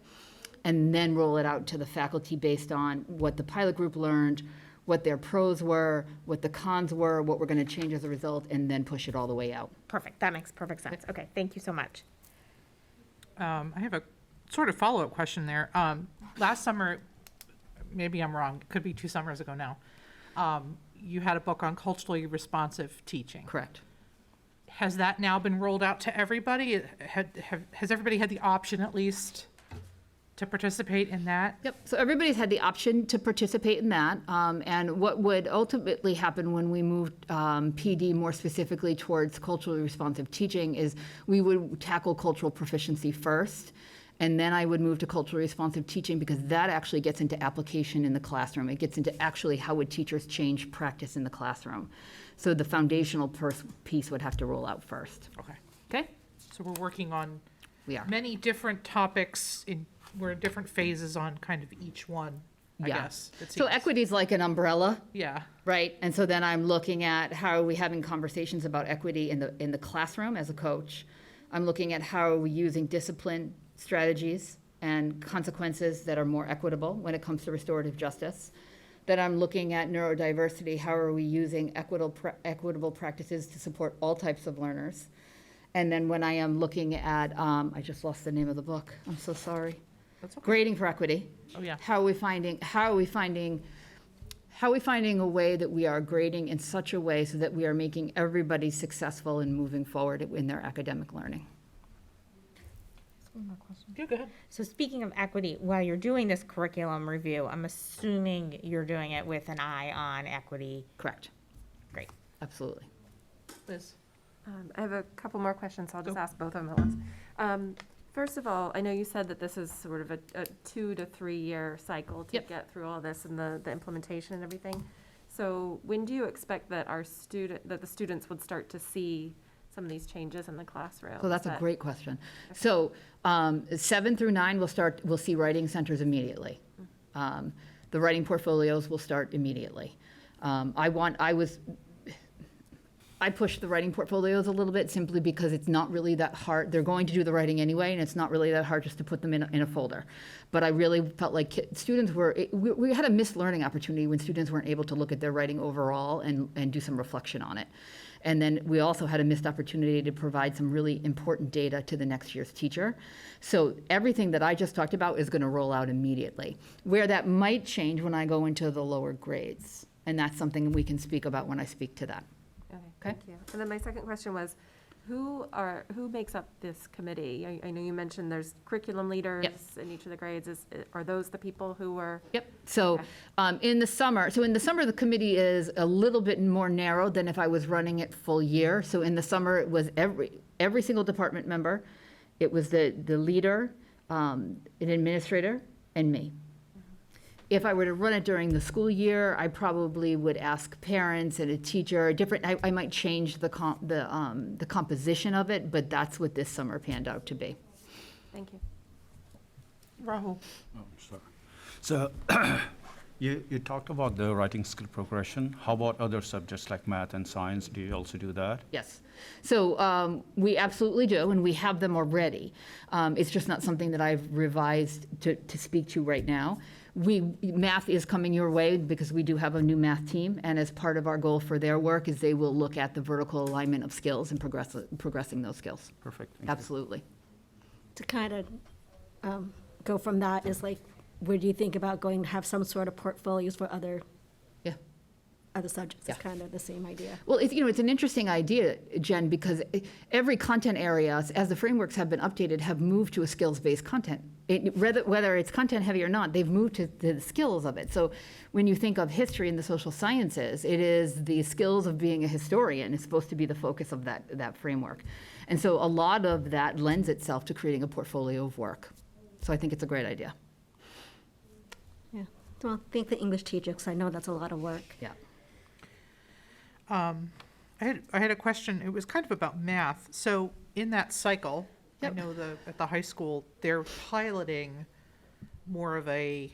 and then roll it out to the faculty based on what the pilot group learned, what their pros were, what the cons were, what we're going to change as a result, and then push it all the way out.
Perfect, that makes perfect sense. Okay, thank you so much.
I have a sort of follow-up question there. Last summer, maybe I'm wrong, it could be 2 summers ago now, you had a book on culturally responsive teaching.
Correct.
Has that now been rolled out to everybody? Has everybody had the option at least to participate in that?
Yep, so everybody's had the option to participate in that. And what would ultimately happen when we moved PD more specifically towards culturally responsive teaching is we would tackle cultural proficiency first, and then I would move to culturally responsive teaching because that actually gets into application in the classroom. It gets into actually how would teachers change practice in the classroom. So the foundational piece would have to roll out first.
Okay,
Okay?
so we're working on
We are.
many different topics we're in different phases on kind of each one, I
Yeah.
guess. it
So
seems.
equity is like an umbrella.
Yeah,
Right, and so then I'm looking at how are we having conversations about equity in the classroom as a coach. I'm looking at how are we using discipline strategies and consequences that are more equitable when it comes to restorative justice. Then I'm looking at neurodiversity, how are we using equitable practices to support all types of learners. And then when I am looking at, I just lost the name of the book, I'm so sorry.
that's okay.
Grading for equity.
Oh, yeah.
How are we finding a way that we are grading in such a way so that we are making everybody successful in moving forward in their academic learning?
One more question.
Yeah, go ahead.
So speaking of equity, while you're doing this curriculum review, I'm assuming you're doing it with an eye on equity.
Correct,
Great.
absolutely.
Liz?
I have a couple more questions, so I'll just
Go.
ask both of them at once. First of all, I know you said that this is sort of a 2 to 3 year cycle to
Yep.
get through all this and the implementation and everything. So when do you expect that the students would start to see some of these changes in the classroom?
So that's
Is
a
that-
great question. So 7 through 9, we'll see writing centers immediately. The writing portfolios will start immediately. I pushed the writing portfolios a little bit simply because it's not really that hard. They're going to do the writing anyway, and it's not really that hard just to put them in a folder. But I really felt like we had a missed learning opportunity when students weren't able to look at their writing overall and do some reflection on it. And then we also had a missed opportunity to provide some really important data to the next year's teacher. So everything that I just talked about is going to roll out immediately. Where that might change when I go into the lower grades. And that's something we can speak about when I speak to that.
Okay,
Okay.
thank you. And then my second question was, Who makes up this committee? I know you mentioned there's curriculum leaders in each of the grades. Are those the people who were?
Yep. So in the summer, the committee is a little bit more narrow than if I was running it full year. So in the summer, it was every single department member. It was the leader, an administrator, and me. If I were to run it during the school year, I probably would ask parents and a teacher, I might change the composition of it, but that's what this summer panned out to be.
Thank you.
Rahul?
Oh, sorry. So you talked about the writing skill progression. How about other subjects like math and science? Do you also do that?
Yes. So we absolutely do, and we have them already. It's just not something that I've revised to speak to right now. Math is coming your way because we do have a new math team, and as part of our goal for their work is they will look at the vertical alignment of skills and progressing those skills.
Perfect. Thank you.
Absolutely.
To kind of go from that is like, would you think about going to have some sort of portfolios for other subjects? It's kind of the same idea.
Well, it's an interesting idea, Jen, because every content area, as the frameworks have been updated, have moved to a skills-based content. Whether it's content heavy or not, they've moved to the skills of it. So when you think of history in the social sciences, it is the skills of being a historian is supposed to be the focus of that framework. And so a lot of that lends itself to creating a portfolio of work. So I think it's a great idea.
Yeah. Well, thank the English teacher, because I know that's a lot of work.
Yeah.
I had a question. It was kind of about math. So in that cycle,
Yep.
I know at the high school, they're piloting more of a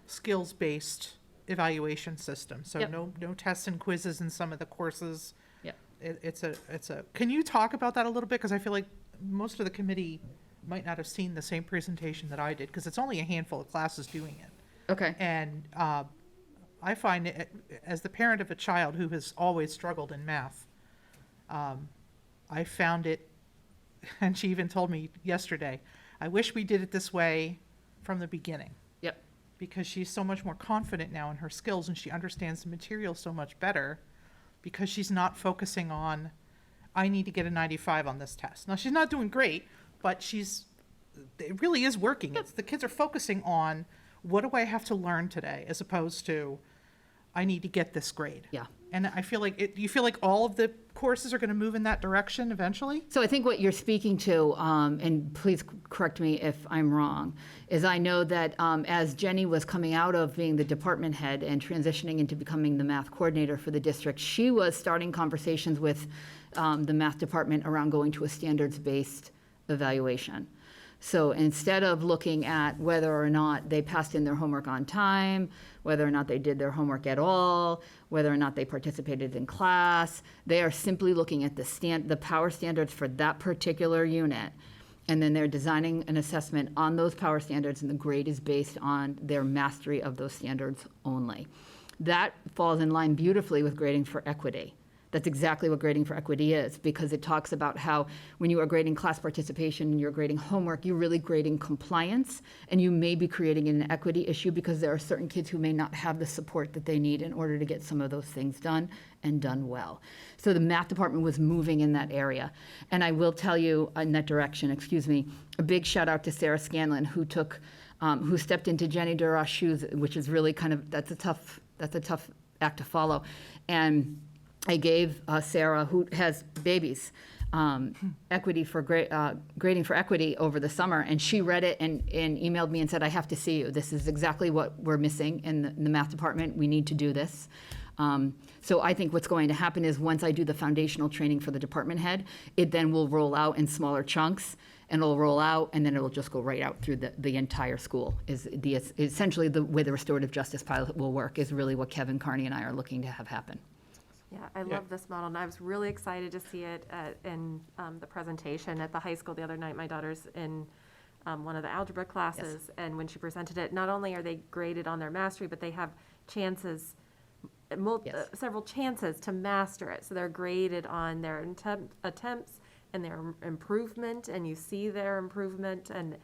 skills-based evaluation system. So
Yep.
no tests and quizzes in some of the courses.
Yep.
It's a, can you talk about that a little bit? Because I feel like most of the committee might not have seen the same presentation that I did, because it's only a handful of classes doing it.
Okay.
And I find it, as the parent of a child who has always struggled in math, I found it, and she even told me yesterday, I wish we did it this way from the beginning.
Yep.
Because she's so much more confident now in her skills, and she understands the material so much better, because she's not focusing on, I need to get a 95 on this test. Now, she's not doing great, but it really is working. The kids are focusing on, what do I have to learn today, as opposed to, I need to get this grade.
Yeah.
And I feel like, do you feel like all of the courses are going to move in that direction eventually?
So I think what you're speaking to, and please correct me if I'm wrong, is I know that as Jenny was coming out of being the department head and transitioning into becoming the math coordinator for the district, she was starting conversations with the math department around going to a standards-based evaluation. So instead of looking at whether or not they passed in their homework on time, whether or not they did their homework at all, whether or not they participated in class, they are simply looking at the power standards for that particular unit. And then they're designing an assessment on those power standards, and the grade is based on their mastery of those standards only. That falls in line beautifully with grading for equity. That's exactly what grading for equity is, because it talks about how when you are grading class participation and you're grading homework, you're really grading compliance, and you may be creating an equity issue because there are certain kids who may not have the support that they need in order to get some of those things done and done well. So the math department was moving in that area. And I will tell you in that direction, a big shout out to Sarah Scanlon, who stepped into Jenny Duras' shoes, which is really that's a tough act to follow. And I gave Sarah, who has babies, grading for equity over the summer, and she read it and emailed me and said, I have to see you. This is exactly what we're missing in the math department. We need to do this. So I think what's going to happen is once I do the foundational training for the department head, it then will roll out in smaller chunks, and it'll roll out, and then it'll just go right out through the entire school. Essentially the way the restorative justice pilot will work is really what Kevin Carney and I are looking to have happen.
Yeah, I love this model, and I was really excited to see it in the presentation at the high school the other night. My daughter's in one of the algebra classes, and when she presented it, not only are they graded on their mastery, but they have chances, several chances to master it. So they're graded on their attempts and their improvement, and you see their improvement, and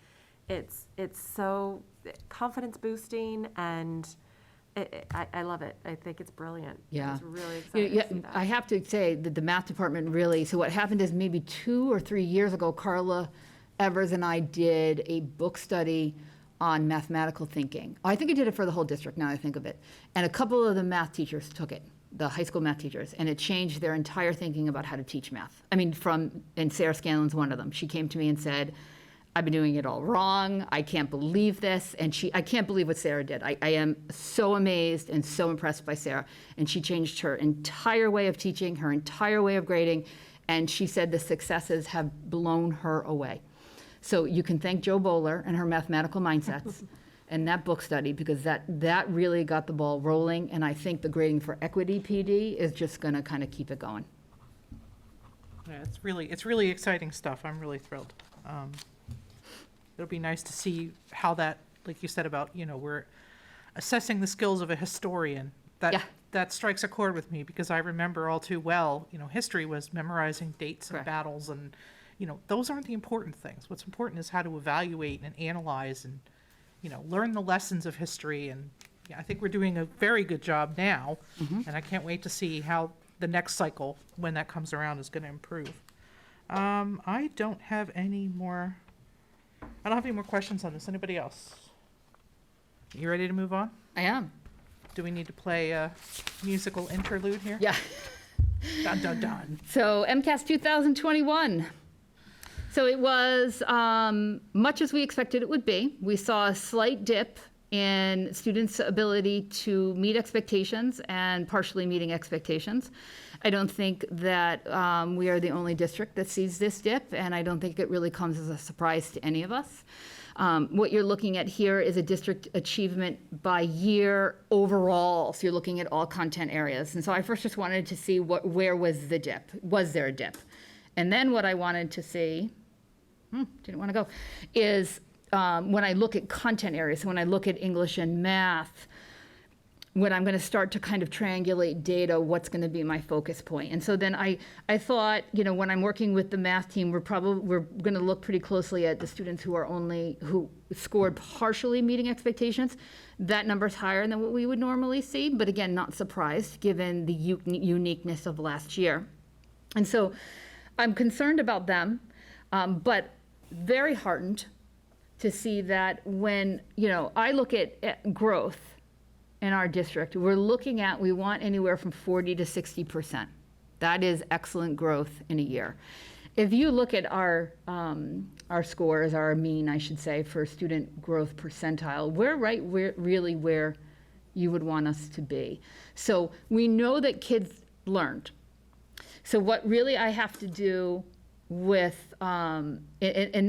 it's so confidence boosting, and I love it. I think it's brilliant.
Yeah.
It's really
Yeah,
exciting to see
I
that.
have to say that the math department really, so what happened is maybe 2 or 3 years ago, Carla Evers and I did a book study on mathematical thinking. I think I did it for the whole district, now that I think of it. And a couple of the math teachers took it, the high school math teachers, and it changed their entire thinking about how to teach math. I mean, and Sarah Scanlon's one of them. She came to me and said, I've been doing it all wrong. I can't believe this. And I can't believe what Sarah did. I am so amazed and so impressed by Sarah. And she changed her entire way of teaching, her entire way of grading. And she said the successes have blown her away. So you can thank Jo Bowler and her mathematical mindsets and that book study, because that really got the ball rolling. And I think the Grading for Equity PD is just going to kind of keep it going.
Yeah, it's really exciting stuff. I'm really thrilled. It'll be nice to see how that, like you said about, we're assessing the skills of a historian.
Yeah.
That strikes a chord with me, because I remember all too well, history was memorizing dates and
Correct.
battles, and, those aren't the important things. What's important is how to evaluate and analyze and, learn the lessons of history. And yeah, I think we're doing a very good job now, and I can't wait to see how the next cycle, when that comes around, is going to improve. I don't have any more questions on this. Anybody else? You ready to move on?
I am.
Do we need to play a musical interlude here?
Yeah.
Dun, dun, dun.
So MCAS 2021. So it was much as we expected it would be. We saw a slight dip in students' ability to meet expectations and partially meeting expectations. I don't think that we are the only district that sees this dip, and I don't think it really comes as a surprise to any of us. What you're looking at here is a district achievement by year overall. So you're looking at all content areas. And so I first just wanted to see where was the dip? Was there a dip? And then what I wanted to see, didn't want to go, is when I look at content areas, so when I look at English and math, when I'm going to start to kind of triangulate data, what's going to be my focus point? And so then I thought, when I'm working with the math team, we're going to look pretty closely at the students who scored partially meeting expectations. That number's higher than what we would normally see, but again, not surprised given the uniqueness of last year. And so I'm concerned about them, but very heartened to see that when, I look at growth in our district, we want anywhere from 40 to 60%. That is excellent growth in a year. If you look at our scores, our mean, I should say, for student growth percentile, we're really where you would want us to be. So we know that kids learned. So what really I have to do with, and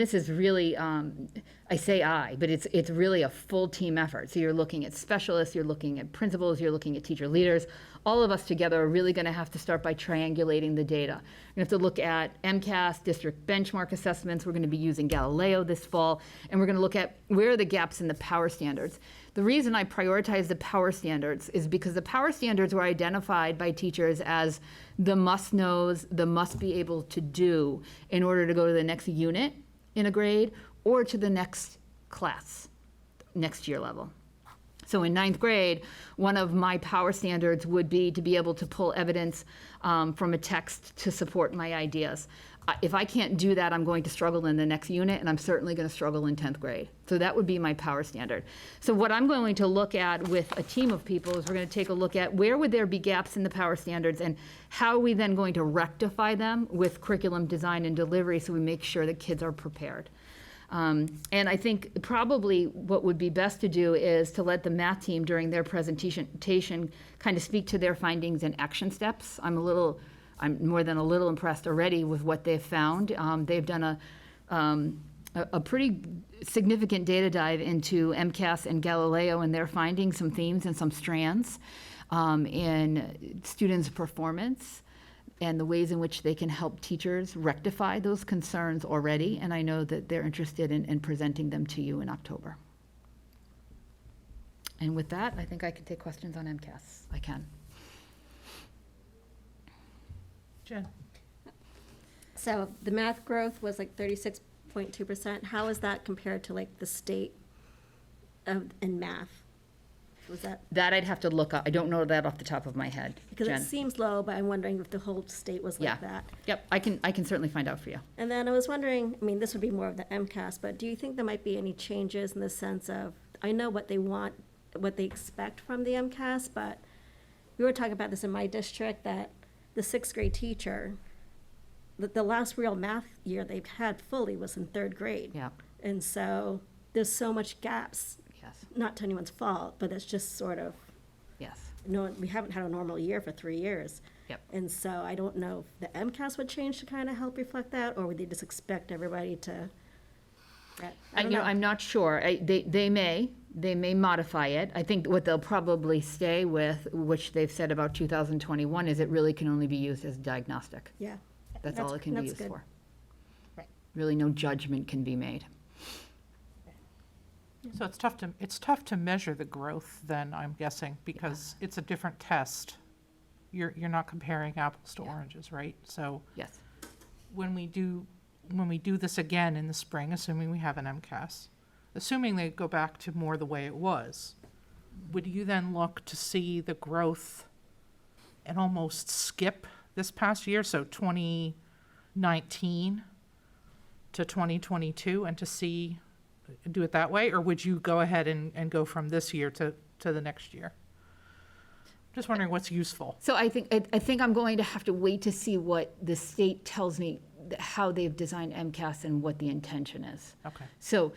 this is really, I say but it's really a full team effort. So you're looking at specialists, you're looking at principals, you're looking at teacher leaders. All of us together are really going to have to start by triangulating the data. We're going to have to look at MCAS, district benchmark assessments. We're going to be using Galileo this fall, and we're going to look at where are the gaps in the power standards. The reason I prioritize the power standards is because the power standards were identified by teachers as the must-knows, the must-be-able to do in order to go to the next unit in a grade or to the next class, next year level. So in 9th grade, one of my power standards would be to be able to pull evidence from a text to support my ideas. If I can't do that, I'm going to struggle in the next unit, and I'm certainly going to struggle in 10th grade. So that would be my power standard. So what I'm going to look at with a team of people is we're going to take a look at where would there be gaps in the power standards, and how are we then going to rectify them with curriculum design and delivery so we make sure that kids are prepared. And I think probably what would be best to do is to let the math team during their presentation kind of speak to their findings and action steps. I'm more than a little impressed already with what they've found. They've done a pretty significant data dive into MCAS and Galileo, and they're finding some themes and some strands in students' performance and the ways in which they can help teachers rectify those concerns already. And I know that they're interested in presenting them to you in October. And with that, I think I can take questions on MCAS. I can.
Jen?
So the math growth was like 36.2%. How is that compared to like the state in math? Was that,
That I'd have to look up. I don't know that off the top of my head,
because
Jen.
it seems low, but I'm wondering if the whole state was
Yeah.
like that.
Yep, I can certainly find out for you.
And then I was wondering, I mean, this would be more of the MCAS, but do you think there might be any changes in the sense of, I know what they want, what they expect from the MCAS, but we were talking about this in my district, that the sixth grade teacher, the last real math year they've had fully was in third grade.
Yeah,
And so there's so much gaps,
yes,
not to anyone's fault, but it's just sort of,
yes.
no, we haven't had a normal year for 3 years.
Yep.
And so I don't know if the MCAS would change to kind of help reflect that, or would they just expect everybody to, I don't know.
I'm not sure. They may modify it. I think what they'll probably stay with, which they've said about 2021, is it really can only be used as diagnostic.
Yeah.
That's all it can be
that's
used
good.
for.
Right.
Really, no judgment can be made.
So it's tough to measure the growth then, I'm guessing, because it's a different test. You're not comparing apples to oranges, right? So
Yes.
when we do this again in the spring, assuming we have an MCAS, assuming they go back to more the way it was, would you then look to see the growth and almost skip this past year, so 2019 to 2022, and to see, do it that way? Or would you go ahead and go from this year to the next year? Just wondering what's useful.
So I think I'm going to have to wait to see what the state tells me, how they've designed MCAS and what the intention is.
Okay.
So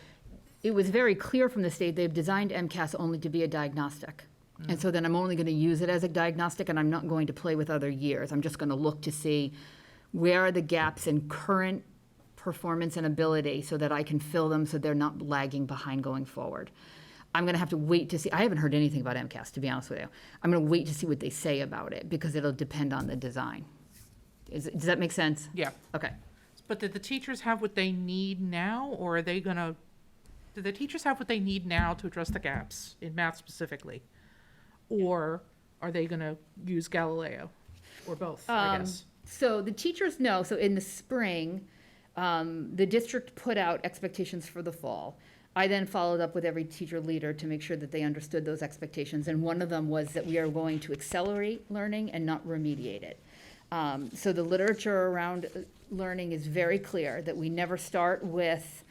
it was very clear from the state, they've designed MCAS only to be a diagnostic. And so then I'm only going to use it as a diagnostic, and I'm not going to play with other years. I'm just going to look to see where are the gaps in current performance and ability so that I can fill them so they're not lagging behind going forward. I'm going to have to wait to see. I haven't heard anything about MCAS, to be honest with you. I'm going to wait to see what they say about it because it'll depend on the design. Does that make sense?
Yeah.
Okay.
But did the teachers have what they need now, or are they gonna, do the teachers have what they need now to address the gaps in math specifically? Or are they gonna use Galileo, or both, I guess?
So the teachers know, so in the spring, the district put out expectations for the fall. I then followed up with every teacher leader to make sure that they understood those expectations. And one of them was that we are going to accelerate learning and not remediate it. So the literature around learning is very clear that we never start with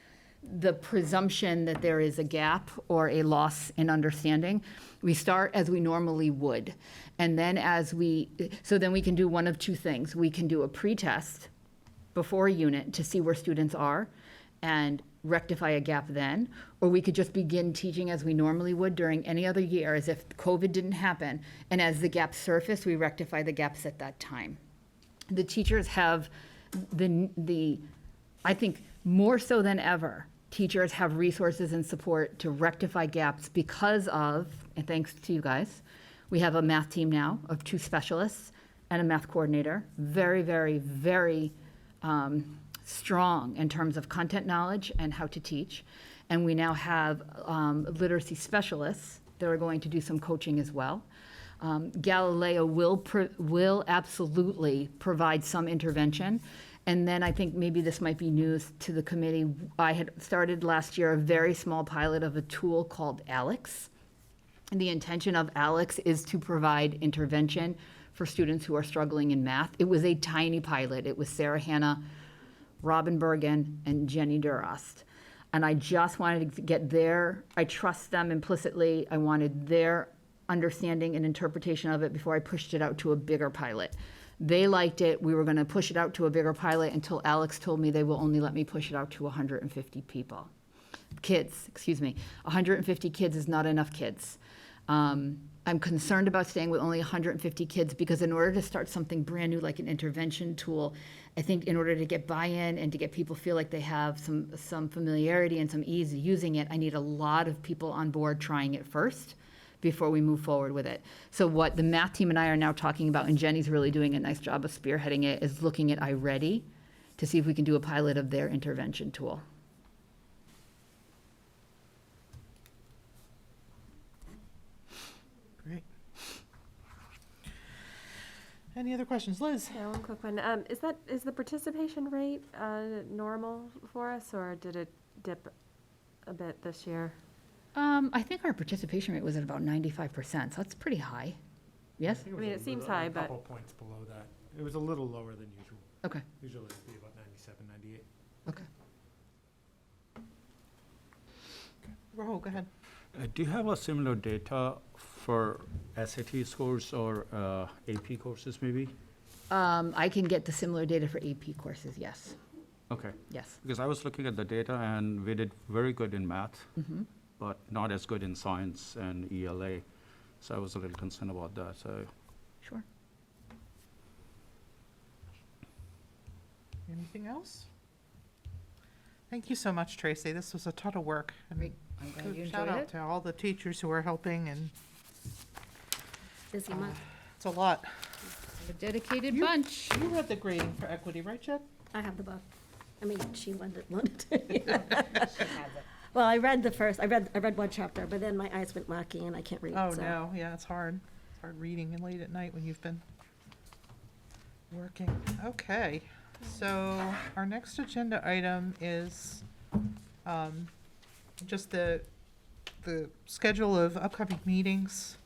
the presumption that there is a gap or a loss in understanding. We start as we normally would. And then then we can do one of two things. We can do a pretest before a unit to see where students are and rectify a gap then, or we could just begin teaching as we normally would during any other year as if COVID didn't happen. And as the gaps surface, we rectify the gaps at that time. The teachers have I think more so than ever, teachers have resources and support to rectify gaps because of, and thanks to you guys, we have a math team now of 2 specialists and a math coordinator. Very, very, very strong in terms of content knowledge and how to teach. And we now have literacy specialists that are going to do some coaching as well. Galileo will absolutely provide some intervention. And then I think maybe this might be news to the committee. I had started last year a very small pilot of a tool called Alex. And the intention of Alex is to provide intervention for students who are struggling in math. It was a tiny pilot. It was Sarah Hanna, Robin Bergen, and Jenny Durast. And I just wanted to get I trust them implicitly. I wanted their understanding and interpretation of it before I pushed it out to a bigger pilot. They liked it. We were going to push it out to a bigger pilot until Alex told me they will only let me push it out to 150 kids. 150 kids is not enough kids. I'm concerned about staying with only 150 kids because in order to start something brand new like an intervention tool, I think in order to get buy-in and to get people feel like they have some familiarity and some ease using it, I need a lot of people on board trying it first before we move forward with it. So what the math team and I are now talking about, and Jenny's really doing a nice job of spearheading it, is looking at iReady to see if we can do a pilot of their intervention tool.
Great. Any other questions? Liz?
Yeah, one quick one. Is the participation rate normal for us, or did it dip a bit this year?
I think our participation rate was at about 95%, so that's pretty high. Yes?
think
I mean,
was
it seems
little-
high,
A
but-
couple points below that. It was a little lower than usual.
Okay,
Usually it'd be about 97, 98.
okay.
Rahul, go ahead.
Do you have a similar data for SAT scores or AP courses maybe?
I can get the similar data for AP courses, yes,
Okay,
yes.
because I was looking at the data and we did very good in math,
Mm-hmm.
but not as good in science and ELA. So I was a little concerned about that, so.
Sure.
Anything else? Thank you so much, Tracy. This was a ton of work. and
Great. I'm glad you
Shout
enjoyed
out
it.
to all the teachers who are helping, and
Busy month.
it's a lot.
A dedicated
You-
bunch.
You read the grading for equity, right, Jen?
I have the book. I mean, she wanted to. Well, I read I read one chapter, but then my eyes went wacky and I can't read,
Oh,
so.
no, yeah, it's hard. It's hard reading and late at night when you've been working. Okay, so our next agenda item is just the schedule of upcoming meetings.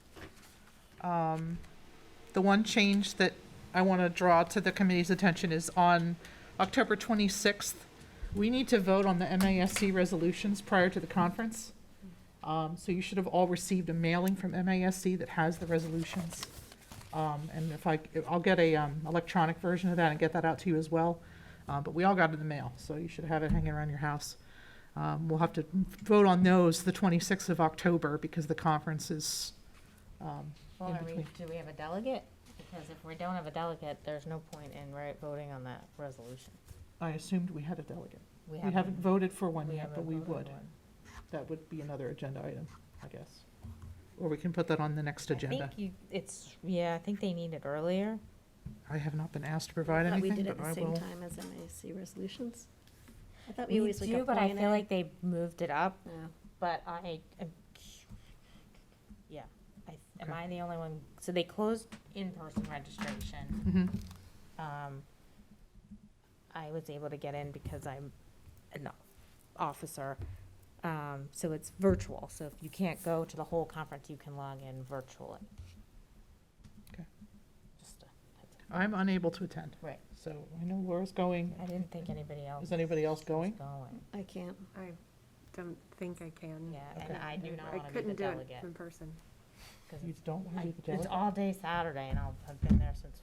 The one change that I want to draw to the committee's attention is on October 26th. We need to vote on the MASC resolutions prior to the conference. So you should have all received a mailing from MASC that has the resolutions. And I'll get a electronic version of that and get that out to you as well. But we all got it in the mail, so you should have it hanging around your house. We'll have to vote on those the 26th of October because the conference is
Well,
in
do
between.
we have a delegate? Because if we don't have a delegate, there's no point in voting on that resolution.
I assumed we had a delegate. We
haven't-
haven't voted for one
we
yet, but
haven't
we
voted
would.
one.
That would be another agenda item, I guess. Or we can put that on the next
I
agenda.
think I think they need it earlier.
I have not been asked to provide
I thought we
anything,
did it
but
at
I
the same
will.
time as MAC resolutions. I thought we
We
always like
do, but I
appointed.
feel like they moved it up,
Yeah.
but am I the only one? So they closed in-person registration.
Mhm.
I was able to get in because I'm an officer. So it's virtual. So if you can't go to the whole conference, you can log in virtually.
Okay.
Just,
I'm unable to attend.
Right.
So I know Laura's going.
I didn't think anybody else
Is anybody else
was
going?
going.
I can't.
I don't think I can.
Yeah, and
Okay.
I do not
I
want to be the
couldn't do it
delegate.
in person.
'Cause
You don't want to be the
it's
delegate?
all day Saturday, and I've been there since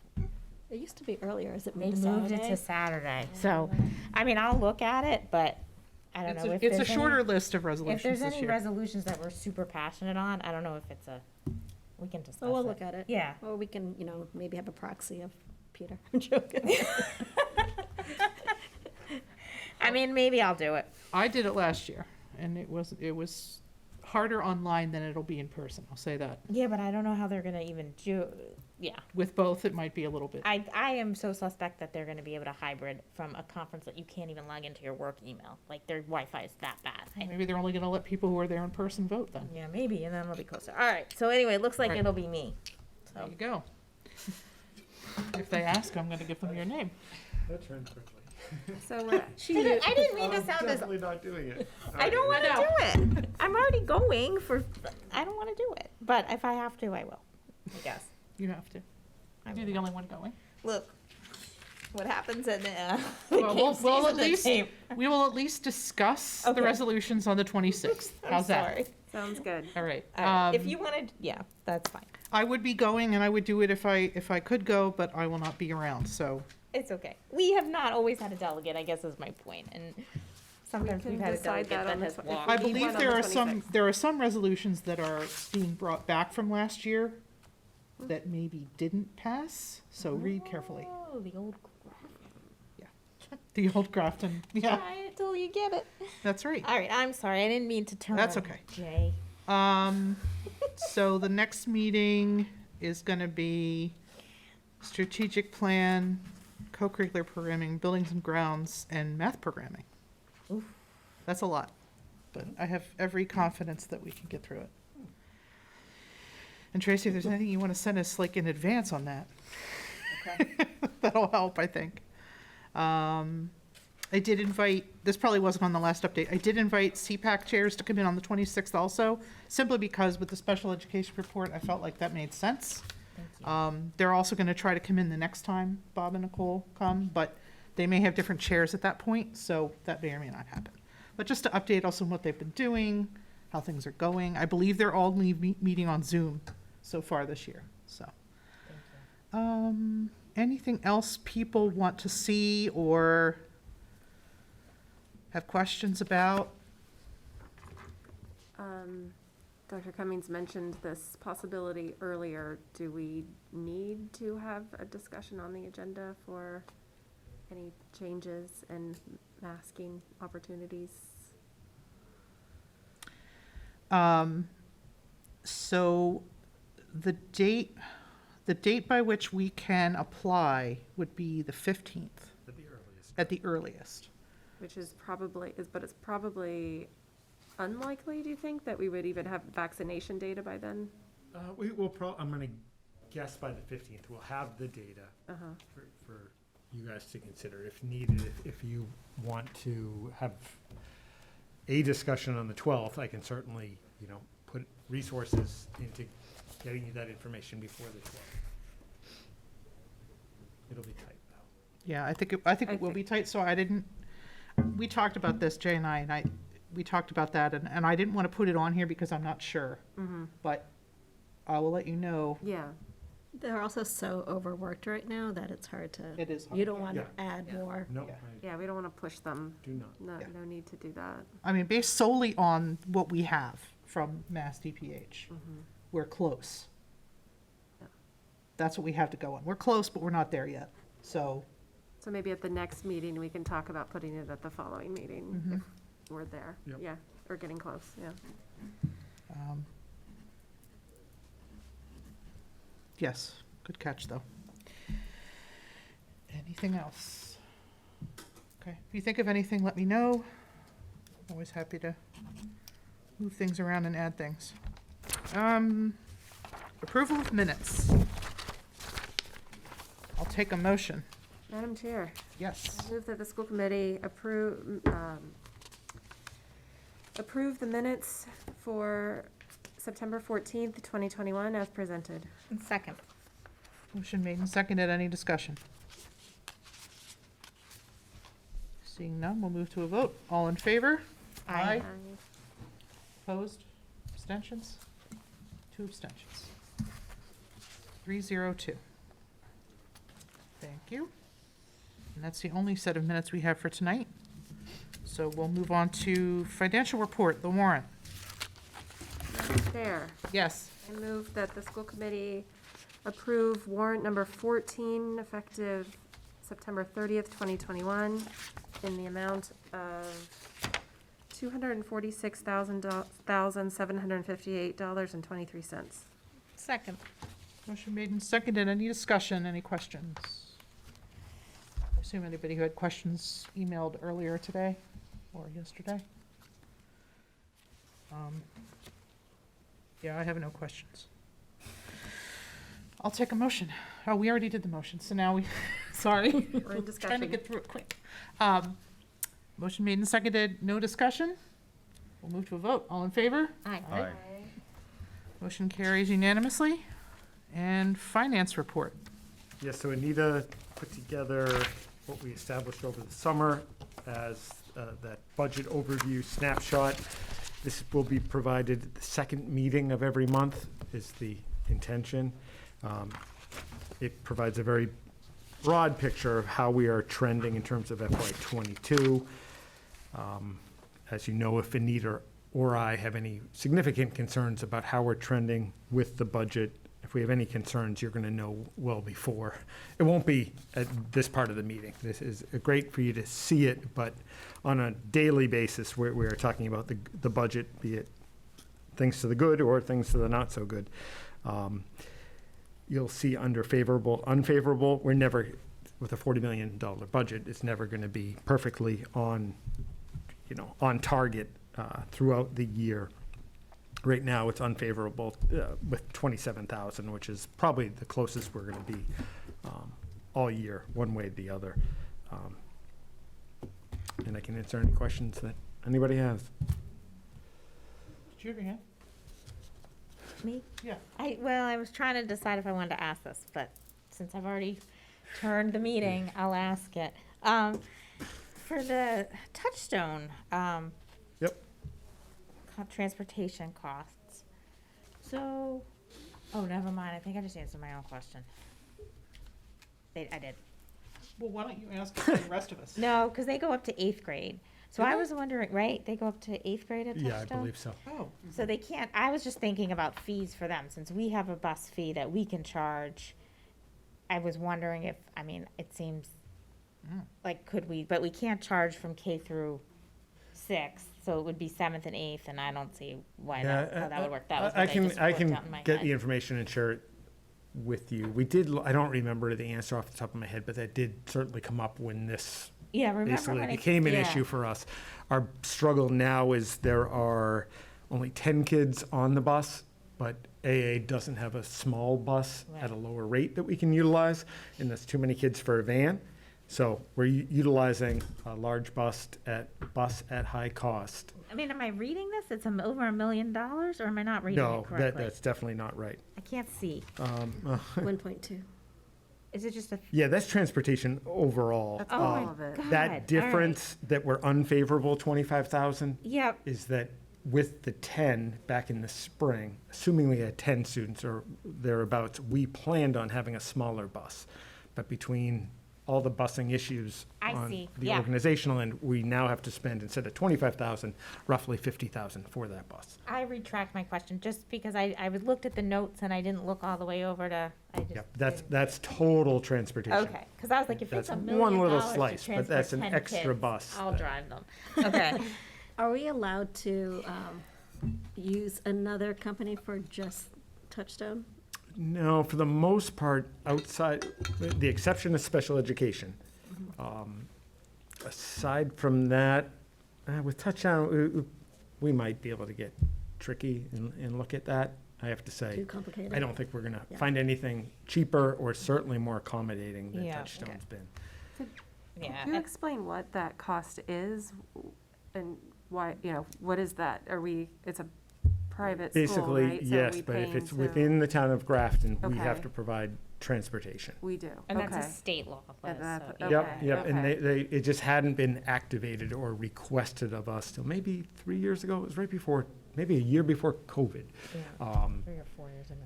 It used to be earlier. Is it
they
moved to
moved it to Saturday. So, I mean, I'll look at it, but I don't know if
It's a
there's
shorter
any,
list of
if
resolutions
there's
this
any
year.
resolutions that we're super passionate on. I don't know if it's we can discuss
Oh, we'll
it.
look at it.
Yeah.
Or we can, maybe have a proxy of Peter. I'm joking.
I mean, maybe I'll do it.
I did it last year, and it was harder online than it'll be in person, I'll say that.
Yeah, but I don't know how they're gonna even do. Yeah,
With both, it might be a little bit.
I am so suspect that they're gonna be able to hybrid from a conference that you can't even log into your work email. Like their Wi-Fi is that bad.
Maybe they're only gonna let people who are there in person vote then.
Yeah, maybe, and then it'll be closer. All right. So anyway, it looks like
Right.
it'll be me.
There
So
you go. If they ask, I'm gonna give them your name.
That turned quickly.
So we're,
I didn't mean to
I'm
sound as
definitely not doing it.
I don't want to do it. I'm already going for. I don't want to do it, but if I have to, I will. I guess.
You have to.
I
You're
will.
the only one going.
Look, what happens in the
Well, we'll at
the
least,
tape.
we will at least discuss the
Okay.
resolutions on the 26th.
I'm
How's that?
sorry.
sounds good.
All right.
All right. If you wanted, yeah, that's fine.
I would be going and I would do it if I could go, but I will not be around, so.
It's okay. We have not always had a delegate, I guess is my point, and sometimes
can
we've had a
decide
delegate
that
that
on the
has
tw- if
walked.
I
We need
believe
one on
there
the
are some,
26th.
there are some resolutions that are being brought back from last year that maybe didn't pass, so read carefully.
Oh, the old.
The old Grafton, yeah,
Until you get it.
that's right.
All right, I'm sorry. I didn't mean to turn.
That's
on
okay.
Jay.
So the next meeting is gonna be strategic plan, co-curricular programming, buildings and grounds, and math programming.
Oof.
That's a lot, but I have every confidence that we can get through it. And Tracy, if there's anything you want to send us like in advance on that,
Okay.
that'll help, I think. I did invite, this probably wasn't on the last update, I did invite CPAC chairs to come in on the 26th also, simply because with the special education report, I felt like that made sense. They're also gonna try to come in the next time Bob and Nicole come, but they may have different chairs at that point, so that may or may not happen. But just to update us on what they've been doing, how things are going, I believe they're all meeting on Zoom so far this year, so. Anything else people want to see or have questions about?
Dr. Cummings mentioned this possibility earlier. Do we need to have a discussion on the agenda for any changes in masking opportunities?
So the date by which we can apply would be the 15th
At the earliest.
at the earliest.
Which is probably, but it's probably unlikely, do you think, that we would even have vaccination data by then?
We will I'm gonna guess by the 15th, we'll have the data for you guys to consider if needed. If you want to have a discussion on the 12th, I can certainly, put resources into getting you that information before the 12th. It'll be tight, though.
Yeah, I think it will be tight, so we talked about this, Jay and we talked about that, and I didn't want to put it on here because I'm not sure. But I will let you know.
Yeah.
They're also so overworked right now that it's hard to.
It is hard.
You don't want to
Yeah.
add more.
No,
Yeah.
I
Yeah, we don't want to push them.
do not.
No,
Yeah.
no need to do that.
I mean, based solely on what we have from Mass DPH, we're close.
Yeah.
That's what we have to go on. We're close, but we're not there yet. So,
So maybe at the next meeting, we can talk about putting it at the following meeting if we're there.
Yep.
Yeah, or getting close, yeah.
yes, good catch, though. Anything else? Okay, if you think of anything, let me know. Always happy to move things around and add things. Approval of minutes. I'll take a motion.
Madam Chair,
Yes.
I move that the school committee approve the minutes for September 14th, 2021 as presented.
Second.
Motion made and seconded. Any discussion? Seeing none, we'll move to a vote. All in favor?
Aye.
Opposed? Abstentions? 2 abstentions. 302. Thank you. And that's the only set of minutes we have for tonight. So we'll move on to financial report, the warrant.
Madam Chair,
Yes.
I move that the school committee approve warrant number 14 effective September 30th, 2021 in the amount of $246,758.23.
Second.
Motion made and seconded. Any discussion? Any questions? I assume anybody who had questions emailed earlier today or yesterday? Yeah, I have no questions. I'll take a motion. Oh, we already did the motion, so now sorry.
We're in
Trying to
discussion.
get through it quick. Motion made and seconded. No discussion? We'll move to a vote. All in favor?
Aye.
Aye.
Motion carries unanimously. And finance report.
Yes, so Anita put together what we established over the summer as that budget overview snapshot. This will be provided at the second meeting of every month is the intention. It provides a very broad picture of how we are trending in terms of FY '22. As you know, if Anita or I have any significant concerns about how we're trending with the budget, if we have any concerns, you're going to know well before. It won't be at this part of the meeting. This is great for you to see it, but on a daily basis, we are talking about the budget, be it things to the good or things to the not so good. You'll see under favorable, unfavorable. We're never, with a $40 million budget, it's never going to be perfectly on target throughout the year. Right now, it's unfavorable with 27,000, which is probably the closest we're going to be all year, one way or the other. And I can answer any questions that anybody has.
Did you have your hand?
Me?
Yeah.
I was trying to decide if I wanted to ask this, but since I've already turned the meeting, I'll ask it. For the Touchstone,
Yep.
transportation costs. So, oh, never mind. I think I just answered my own question. I did.
Well, why don't you ask the rest of us?
No, because they go up to 8th grade. So
Do
I
they?
was wondering, right? They go up to 8th grade at Touchstone?
Yeah, I believe so.
Oh,
So they can't, I was just thinking about fees for them, since we have a bus fee that we can charge. I was wondering if, I mean, it seems like could we, but we can't charge from K through 6th, so it would be 7th and 8th, and I don't see why how that would work. That was
I
what
can,
just
I
worked
can
out in my
get
head.
the information and share it with you. We did, I don't remember the answer off the top of my head, but that did certainly come up when this
Yeah, remember
basically
when it
became an
yeah.
issue for us. Our struggle now is there are only 10 kids on the bus, but AA doesn't have a small bus at a lower rate that we can utilize, and that's too many kids for a van. So we're utilizing a large bus at high cost.
I mean, am I reading this? It's over $1 million, or am I not reading
No,
it correctly?
that's definitely not right.
I can't see.
1.2.
Is it just a?
Yeah, that's transportation overall.
That's
Oh
all
my
of it.
God.
That
all right.
difference that we're unfavorable, 25,000,
Yep.
is that with the 10 back in the spring, assuming we had 10 students or thereabouts, we planned on having a smaller bus. But between all the busing issues
I
on
see,
the
yeah.
organizational end, we now have to spend, instead of 25,000, roughly 50,000 for that bus.
I retract my question, just because I looked at the notes and I didn't look all the way over to, I just.
Yep, that's,
didn't-
that's total transportation.
Okay, because I was like, if it's
That's
$1 million
one little
to
slice, but that's an
transport 10
extra
kids,
bus
I'll
that-
drive them. Okay.
Are we allowed to use another company for just Touchstone?
No, for the most part, outside, the exception is special education. Aside from that, with Touchdown, we might be able to get tricky and look at that. I have to say,
Too complicated?
I don't think we're gonna
Yeah.
find anything cheaper or certainly more accommodating than
Yeah,
Touchstone's been.
Yeah.
Can you explain what that cost is and why, what is that? It's a private school,
Basically,
right? So
yes,
we
but if
paying
it's
to-
within the town of Grafton, we have
Okay.
to provide transportation.
We do,
And that's a
okay.
state law, Liz,
And that's-
so,
okay.
Yep, yep, and
okay.
it just hadn't been activated or requested of us till maybe 3 years ago. It was right before, maybe a year before COVID.
yeah, 3 or 4 years ago.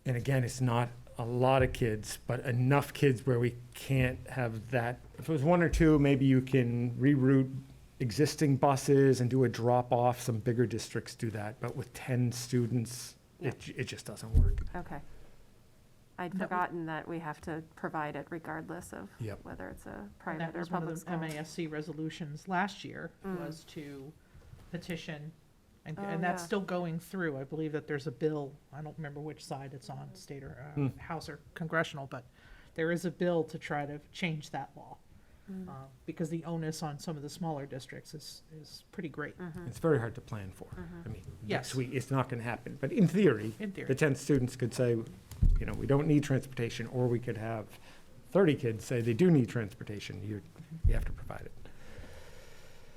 And again, it's not a lot of kids, but enough kids where we can't have that. If it was 1 or 2, maybe you can reroute existing buses and do a drop-off. Some bigger districts do that, but with 10 students, it just doesn't work.
Okay. I'd
That was-
forgotten that we have to provide it regardless of
Yep.
whether it's a
and
private
that
or
was one
public
of the
school.
MASC resolutions last year, was to petition,
Oh,
and that's
yeah.
still going through. I believe that there's a bill, I don't remember which side it's on, state or House or congressional, but there is a bill to try to change that law. Because the onus on some of the smaller districts is pretty great.
It's very hard to plan for. I mean,
Yes.
next week, it's not going to happen. But in theory,
In theory.
the 10 students could say, we don't need transportation, or we could have 30 kids say they do need transportation. You have to provide it.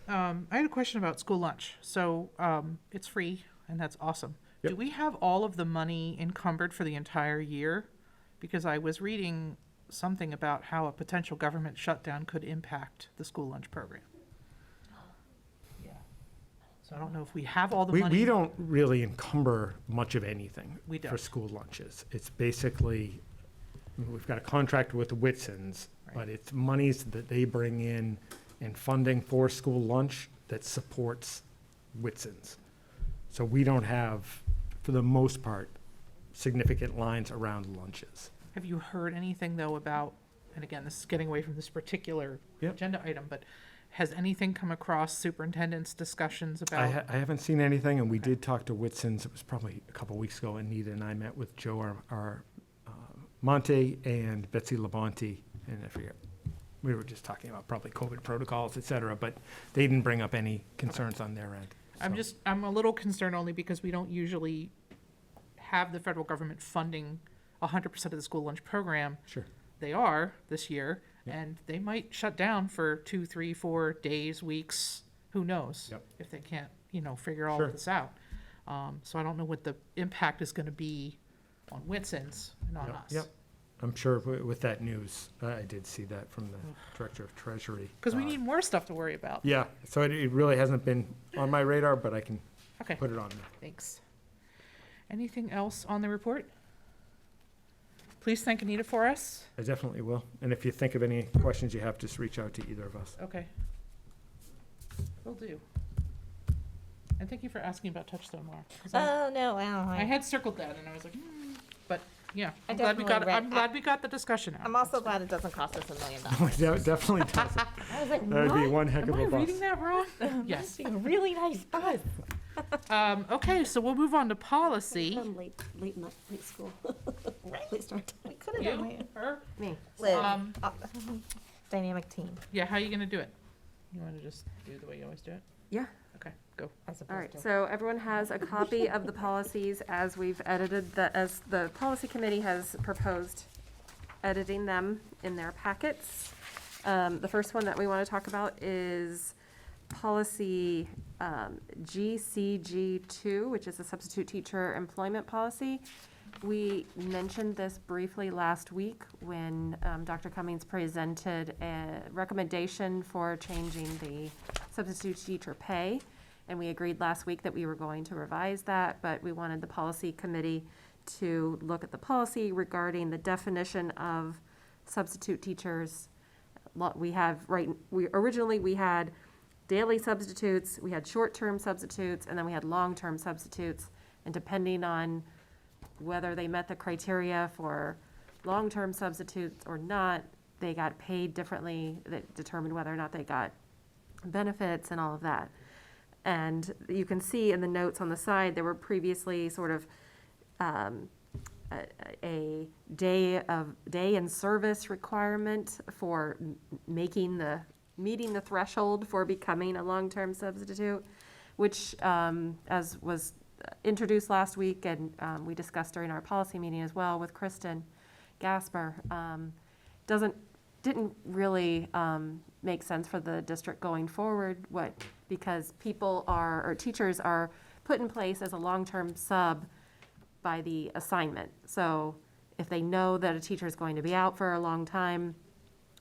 I had a question about school lunch. So it's free, and that's awesome.
Yep.
Do we have all of the money encumbered for the entire year? Because I was reading something about how a potential government shutdown could impact the school lunch program. Yeah. So I don't know if we have all the
We
money.
don't really encumber much of anything
We
for
don't.
school lunches. It's basically, we've got a contract with the Whitsons, but
Right.
it's monies that they bring in and funding for school lunch that supports Whitsons. So we don't have, for the most part, significant lines around lunches.
Have you heard anything, though, about, and again, this is getting away from this particular
Yep.
agenda item, but has anything come across superintendent's discussions
I
about?
I haven't seen anything, and we
Okay.
did talk to Whitson's, it was probably a couple weeks ago, Anita and I met with Joe, our Monte, and Betsy Labonte, and I forget, we were just talking about probably COVID protocols, et cetera, but they didn't bring up any concerns on their end. So-
I'm a little concerned only because we don't usually have the federal government funding 100% of the school lunch program.
Sure.
They are this year, And they might shut down for 2, 3, 4 days, weeks, who knows?
Yep.
If they can't, figure all
Sure.
of this out. So I don't know what the impact is gonna be on Whitson's and on
Yep,
us.
Yep. I'm sure with that news, I did see that from the Director of Treasury.
Because we need more stuff to worry about.
Yeah, so it really hasn't been on my radar, but I can
Okay,
put it on there.
thanks. Anything else on the report? Please thank Anita for us.
I definitely will. And if you think of any questions you have, just reach out to either of us.
Okay. Will do. And thank you for asking about Touchstone Mar. 'Cause
Oh, no,
I had circled that and I was like, but yeah,
I
I'm glad we got,
definitely read-
I'm glad we got the discussion out.
I'm also glad it doesn't cost us $1 million.
That definitely doesn't.
I was like,
That would be
what?
one heck
Am
of
I
a bus.
reading that wrong? Yes.
A really nice bus.
Okay, so we'll move on to policy.
From late school. Late start time.
You, her,
Me.
Liz,
um,
dynamic team,
yeah, how are you gonna do it? You wanna just do the way you always do it?
Yeah.
Okay, go.
as
All right,
opposed to.
so everyone has a copy of the policies as we've edited, as the policy committee has proposed editing them in their packets. The first one that we want to talk about is policy GCG2, which is the substitute teacher employment policy. We mentioned this briefly last week when Dr. Cummings presented a recommendation for changing the substitute teacher pay. And we agreed last week that we were going to revise that, but we wanted the policy committee to look at the policy regarding the definition of substitute teachers. We had daily substitutes, we had short-term substitutes, and then we had long-term substitutes. And depending on whether they met the criteria for long-term substitutes or not, they got paid differently. That determined whether or not they got benefits and all of that. And you can see in the notes on the side, there were previously sort of a day in service requirement for meeting the threshold for becoming a long-term substitute, which, as was introduced last week and we discussed during our policy meeting as well with Kristen Gasper, didn't really make sense for the district going forward, because teachers are put in place as a long-term sub by the assignment. So if they know that a teacher is going to be out for a long time,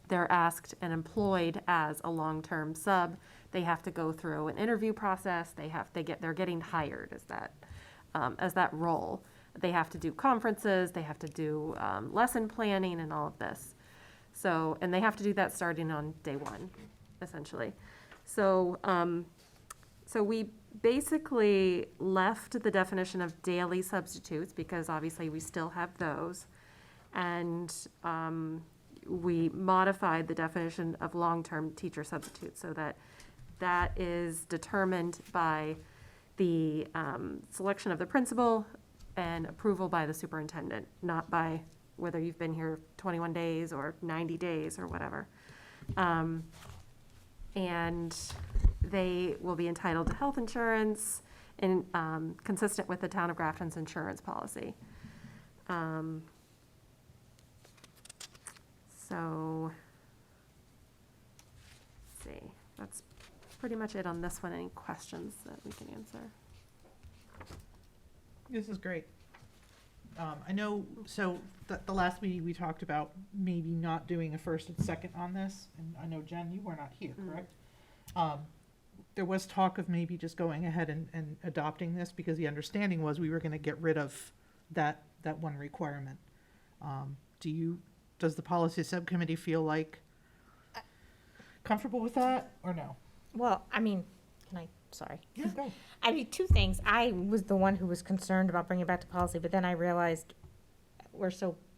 they're asked and employed as a long-term sub. They have to go through an interview process. They're getting hired as that role. They have to do conferences. They have to do lesson planning and all of this. So, and they have to do that starting on day one, essentially. So, so we basically left the definition of daily substitutes because obviously we still have those. And we modified the definition of long-term teacher substitutes so that is determined by the selection of the principal and approval by the superintendent, not by whether you've been here 21 days or 90 days or whatever. And they will be entitled to health insurance and consistent with the town of Grafton's insurance policy. So, let's see, that's pretty much it on this one. Any questions that we can answer?
This is great. I know, so the last meeting we talked about maybe not doing a first and second on this, and I know, Jen, you were not here, correct? There was talk of maybe just going ahead and adopting this because the understanding was we were gonna get rid of that one requirement. Does the policy subcommittee feel like comfortable with that or no?
Well, I mean, sorry.
Yeah, go.
I mean, two things. I was the one who was concerned about bringing it back to policy, but then I realized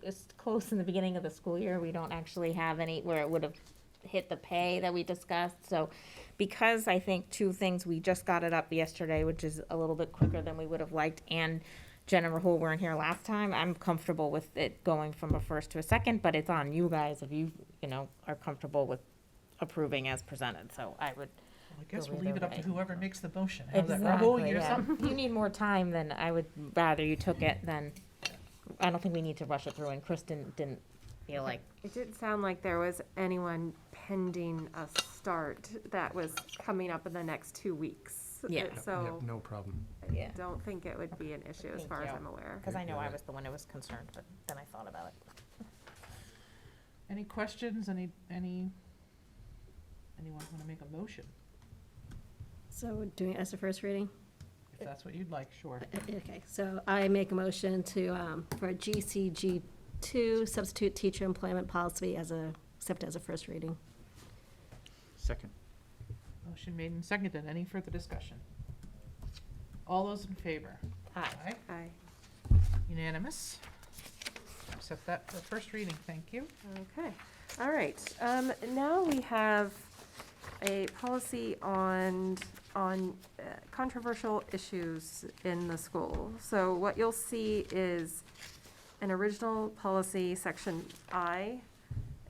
it's close in the beginning of the school year. We don't actually have any where it would have hit the pay that we discussed. So because I think two things, we just got it up yesterday, which is a little bit quicker than we would have liked, and Jen and Rahul weren't here last time. I'm comfortable with it going from a first to a second, but it's on you guys if you are comfortable with approving as presented. So I would.
I guess
Go
we'll leave it
either
up to
way.
whoever makes the motion. How's that, Rahul?
Exactly,
You have
yeah.
something?
You need more time than I would rather you took it than, I don't think we need to rush it through, and Kristen didn't feel like,
It didn't sound like there was anyone pending a start that was coming up in the next 2 weeks.
Yeah.
So
No problem.
yeah,
I don't think it would be an issue as
Thank
far as
you.
I'm aware.
because I know I was the one who was concerned, but then I thought about it.
Any questions, anyone wanna make a motion?
So we're doing it as a first reading?
If that's what you'd like, sure.
Okay, so I make a motion to, for GCG2, substitute teacher employment policy accept as a first reading.
Second.
Motion made and seconded. Any further discussion? All those in favor?
Aye.
Aye.
Unanimous. Accept that for first reading, thank you.
Okay, all right. Now we have a policy on controversial issues in the school. So what you'll see is an original policy, section I,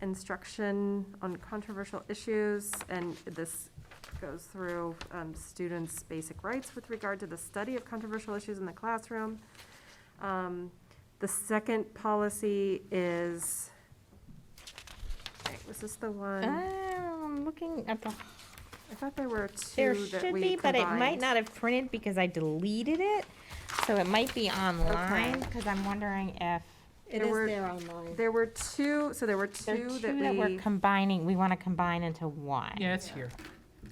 instruction on controversial issues, and this goes through students' basic rights with regard to the study of controversial issues in the classroom. The second policy is, wait, was this the one?
I'm looking at the,
I thought there were
there
two that
should
we
be, but it might
combined.
not have printed because I deleted it. So it might be online,
Okay.
because I'm wondering if,
It
There
is
were-
there online.
There were two, so there were
there are
two
two that we're
we,
combining, we want to combine into one.
Yeah, it's here.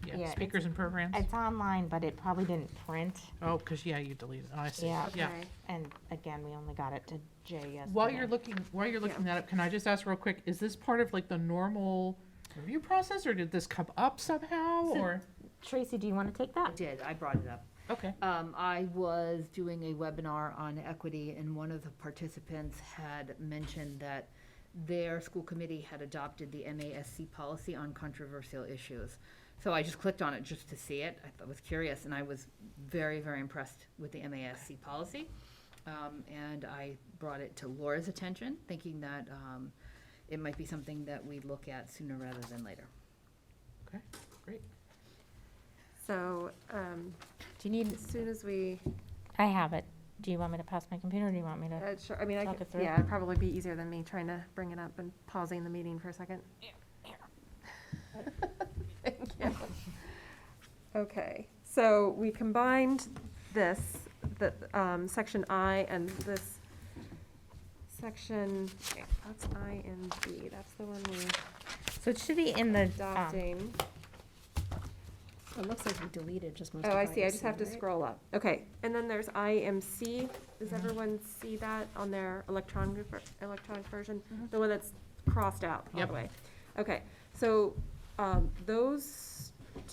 Yeah,
Yeah, speakers and programs.
It's online, but it probably didn't print,
Oh, because, yeah, you deleted, oh, I see.
Yeah.
Yeah.
okay.
and again, we only got it to Jay yesterday.
While you're looking that up, can I just ask real quick, is this part of like the normal review process, or did this come up somehow, or?
Tracy, do you want to take
I
that?
did, I brought it up.
Okay,
I was doing a webinar on equity, and one of the participants had mentioned that their school committee had adopted the MASC policy on controversial issues. So I just clicked on it just to see it. I was curious, and I was very, very impressed with the MASC policy. And I brought it to Laura's attention, thinking that it might be something that we look at sooner rather than later.
okay, great.
So,
Do you need,
as soon as we,
I have it. Do you want me to pass my computer, or do you want me to?
sure, I mean,
Talk it through.
yeah, it'd probably be easier than me trying to bring it up and pausing the meeting for a second. Thank you. Okay, so we combined this, the, section I and this section, that's I and B, that's the one we
So it should be in the,
adopting.
It looks like we deleted just most of
Oh, I see, I just
IMC,
have to
right?
scroll up. Okay, and then there's IMC. Does everyone see that on their electronic version? The one that's crossed out all
Yep.
the way? Okay, so, those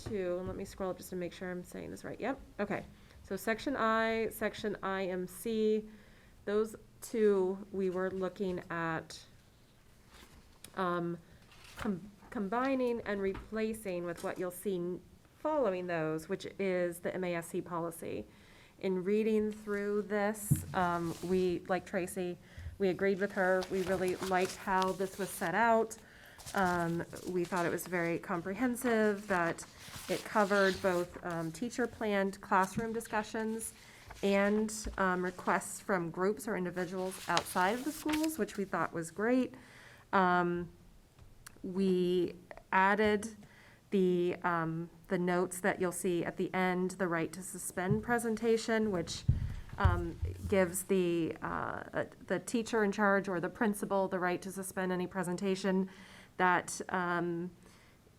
two, and let me scroll up just to make sure I'm saying this right. Yep, okay. So section I, section IMC, those two, we were looking at, combining and replacing with what you'll see following those, which is the MASC policy. In reading through this, we, like Tracy, we agreed with her. We really liked how this was set out. We thought it was very comprehensive, that it covered both teacher-planned classroom discussions and requests from groups or individuals outside of the schools, which we thought was great. We added the notes that you'll see at the end, the right to suspend presentation, which gives the teacher in charge or the principal the right to suspend any presentation that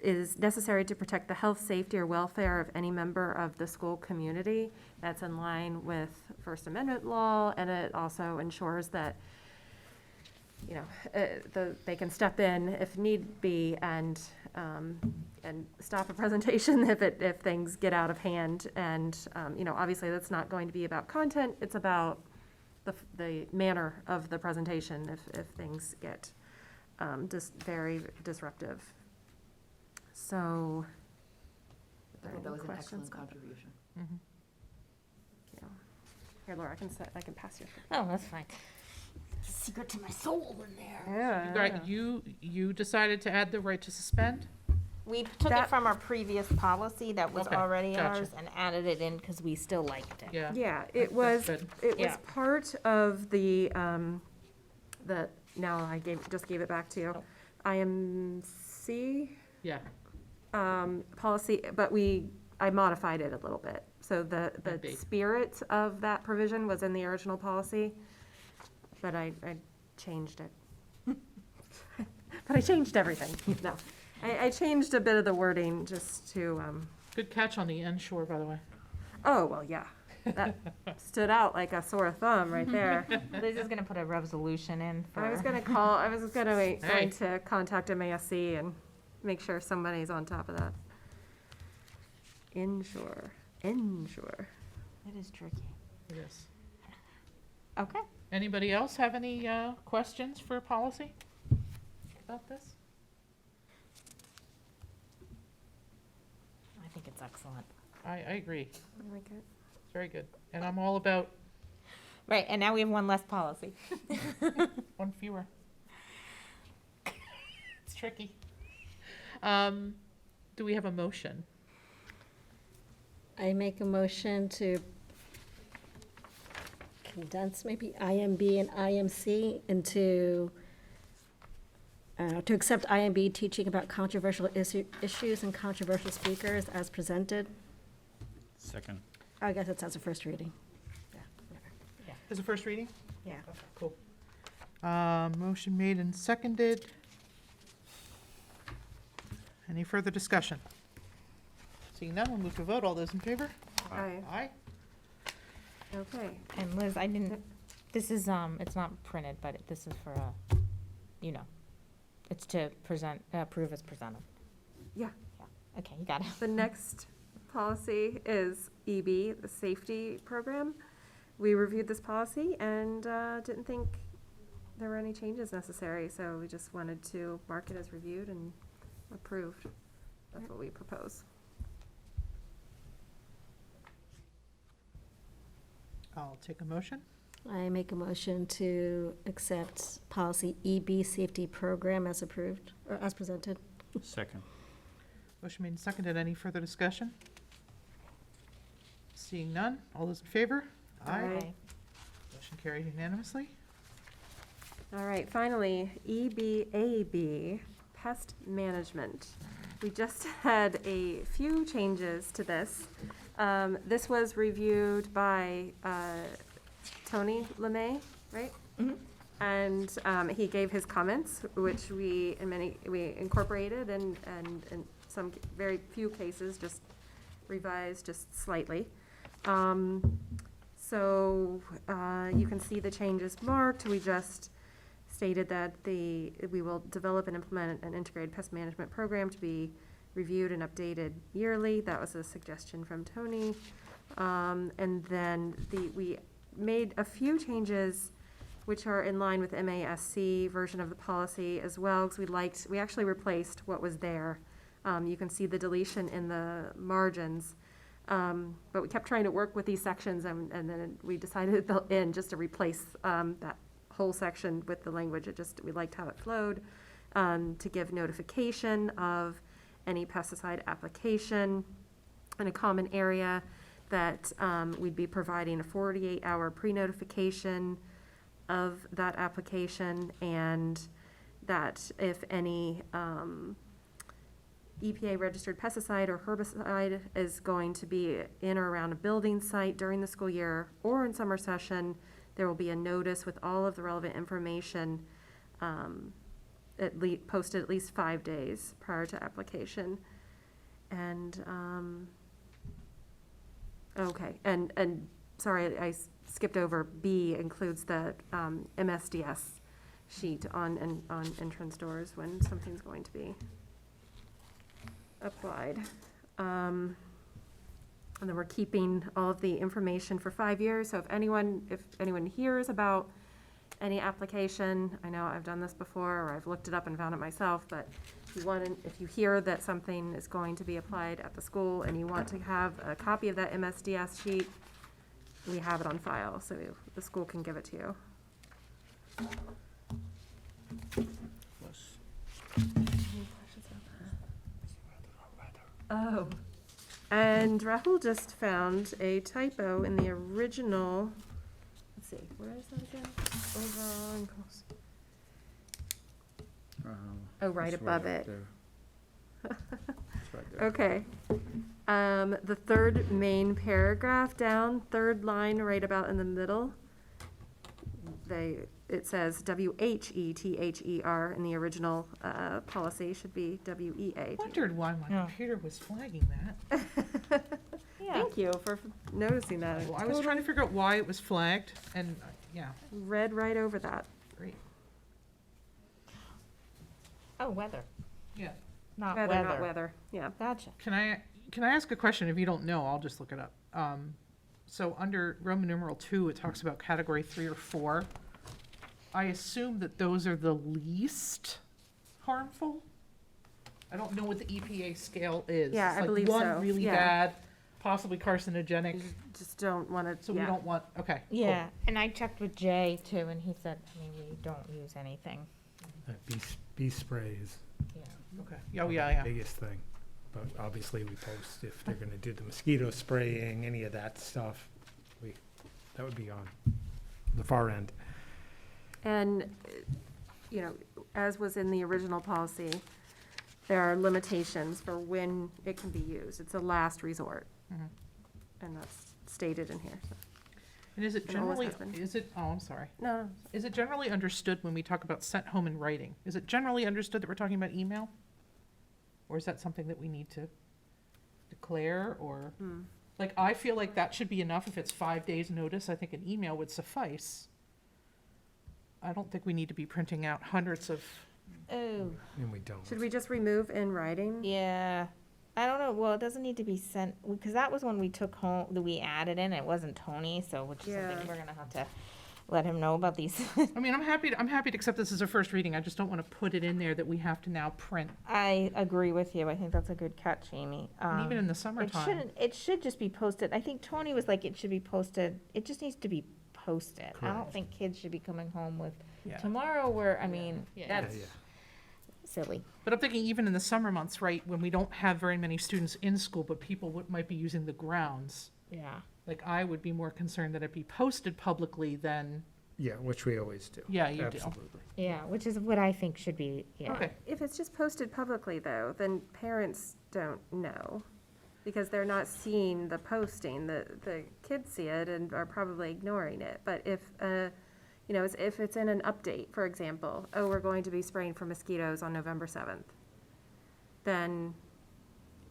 is necessary to protect the health, safety, or welfare of any member of the school community. That's in line with First Amendment law, and it also ensures that, you know, they can step in if need be and stop a presentation if things get out of hand. And, you know, obviously that's not going to be about content, it's about the manner of the presentation if things get just very disruptive. So, are there
That
any
was an
questions
excellent
about that?
contribution.
Mhm.
Thank you. Here, Laura, I can pass you.
oh, that's fine. Secret to my soul in there.
Yeah.
You decided to add the right to suspend?
We took it
That-
from our previous policy that was
Okay,
already
gotcha.
ours and added it in because we still liked it.
Yeah.
Yeah, it was,
That's good.
it was
Yeah.
part of the now I just gave it back to you. IMC,
Yeah,
policy, but I modified it a little bit. So the
Maybe.
spirit of that provision was in the original policy, but I changed it. But I changed everything, no. I changed a bit of the wording just to,
good catch on the end shore, by the way.
oh, well, yeah. That stood out like a sore thumb right there.
Liz is gonna put a resolution in for.
I was going to contact MASC and make sure somebody's on top of that. Inshore.
It is tricky.
Yes.
Okay.
Anybody else have any questions for policy about this?
I think it's excellent.
I agree.
I like it.
It's very good. And I'm all about
Right, and now we have one less policy.
one fewer. It's tricky. Do we have a motion?
I make a motion to condense maybe IMB and IMC into, to accept IMB teaching about controversial issues and controversial speakers as presented.
Second.
I guess it's as a first reading.
As a first reading?
Yeah.
Cool. Motion made and seconded. Any further discussion? Seeing none, we'll move to vote. All those in favor?
Aye.
Aye.
Okay.
And Liz, I didn't, this is, it's not printed, but this is for, it's to present, approve as presented.
Yeah.
Okay, you got it.
The next policy is EB, the safety program. We reviewed this policy and didn't think there were any changes necessary, so we just wanted to mark it as reviewed and approved. That's what we propose.
I'll take a motion.
I make a motion to accept policy EB safety program as approved, or as presented.
Second.
Motion made and seconded. Any further discussion? Seeing none, all those in favor?
Aye.
Motion carried unanimously.
All right, finally, EBAB, pest management. We just had a few changes to this. This was reviewed by Tony LeMay, right?
Mhm.
And he gave his comments, which we incorporated and in some very few cases just revised just slightly. So you can see the changes marked. We just stated that we will develop and implement an integrated pest management program to be reviewed and updated yearly. That was a suggestion from Tony. And then we made a few changes which are in line with MASC version of the policy as well, because we actually replaced what was there. You can see the deletion in the margins. But we kept trying to work with these sections and then we decided at the end just to replace that whole section with the language. We liked how it flowed, to give notification of any pesticide application in a common area, that we'd be providing a 48-hour pre-notification of that application, and that if any EPA registered pesticide or herbicide is going to be in or around a building site during the school year or in summer session, there will be a notice with all of the relevant information posted at least 5 days prior to application. And, okay, and sorry, I skipped over, B includes the MSDS sheet on entrance doors when something's going to be applied. And then we're keeping all of the information for 5 years, so if anyone hears about any application, I know I've done this before, or I've looked it up and found it myself, but if you hear that something is going to be applied at the school and you want to have a copy of that MSDS sheet, we have it on file, so the school can give it to you. Oh, and Rahul just found a typo in the original, let's see, where is that again? Overall, Oh, right
It's
above
up
it.
there. It's right there.
Okay. The third main paragraph down, third line, right about in the middle. It says WHETHER in the original policy, should be WEA.
Wondered why my
Yeah.
computer was flagging that.
Thank you for noticing that.
Well, I was trying to figure out why it was flagged, and, yeah,
Read right over that.
great.
Oh, weather,
Yeah.
not
Weather,
weather.
not weather, yeah.
Gotcha.
Can I ask a question? If you don't know, I'll just look it up. So under Roman numeral 2, it talks about category 3 or 4. I assume that those are the least harmful? I don't know what the EPA scale is.
Yeah,
It's
I
like
believe so,
one really
yeah.
bad, possibly carcinogenic,
Just don't want to,
so we don't want, okay. cool.
Yeah, and I checked with Jay too, and he said, I mean, we don't use anything.
Bee spray is
Yeah.
Okay, oh,
the
yeah.
biggest thing. But obviously, we post if they're gonna do the mosquito spraying, any of that stuff, that would be on the far end.
and, as was in the original policy, there are limitations for when it can be used. It's a last resort.
Mhm.
And that's stated in here. so.
And is it
It always
generally,
has been.
I'm sorry.
No,
Is it generally understood when we talk about sent home in writing? Is it generally understood that we're talking about email? Or is that something that we need to declare, or? Like, I feel like that should be enough if it's 5 days' notice. I think an email would suffice. I don't think we need to be printing out hundreds of,
Oh,
And we don't.
should we just remove in writing?
yeah. I don't know, well, it doesn't need to be sent, because that was when we took home, that we added in, it wasn't Tony, so which is something
Yeah.
we're gonna have to let him know about these.
I mean, I'm happy to accept this as a first reading. I just don't want to put it in there that we have to now print,
I agree with you, I think that's a good catch, Amy.
and even in the
It
summertime.
shouldn't, it should just be posted, I think Tony was like, it should be posted, it just needs to be posted. I don't
Correct.
think kids should be coming home with,
Yeah.
tomorrow we're, I mean,
Yeah.
that's
Yeah.
silly.
But I'm thinking even in the summer months, right, when we don't have very many students in school, but people might be using the grounds.
Yeah.
Like, I would be more concerned that it be posted publicly than,
Yeah, which we always do.
yeah, you do.
Absolutely.
Yeah, which is what I think should be, yeah.
Okay,
If it's just posted publicly, though, then parents don't know, because they're not seeing the posting. The kids see it and are probably ignoring it. But if, if it's in an update, for example, oh, we're going to be spraying for mosquitoes on November 7th, then,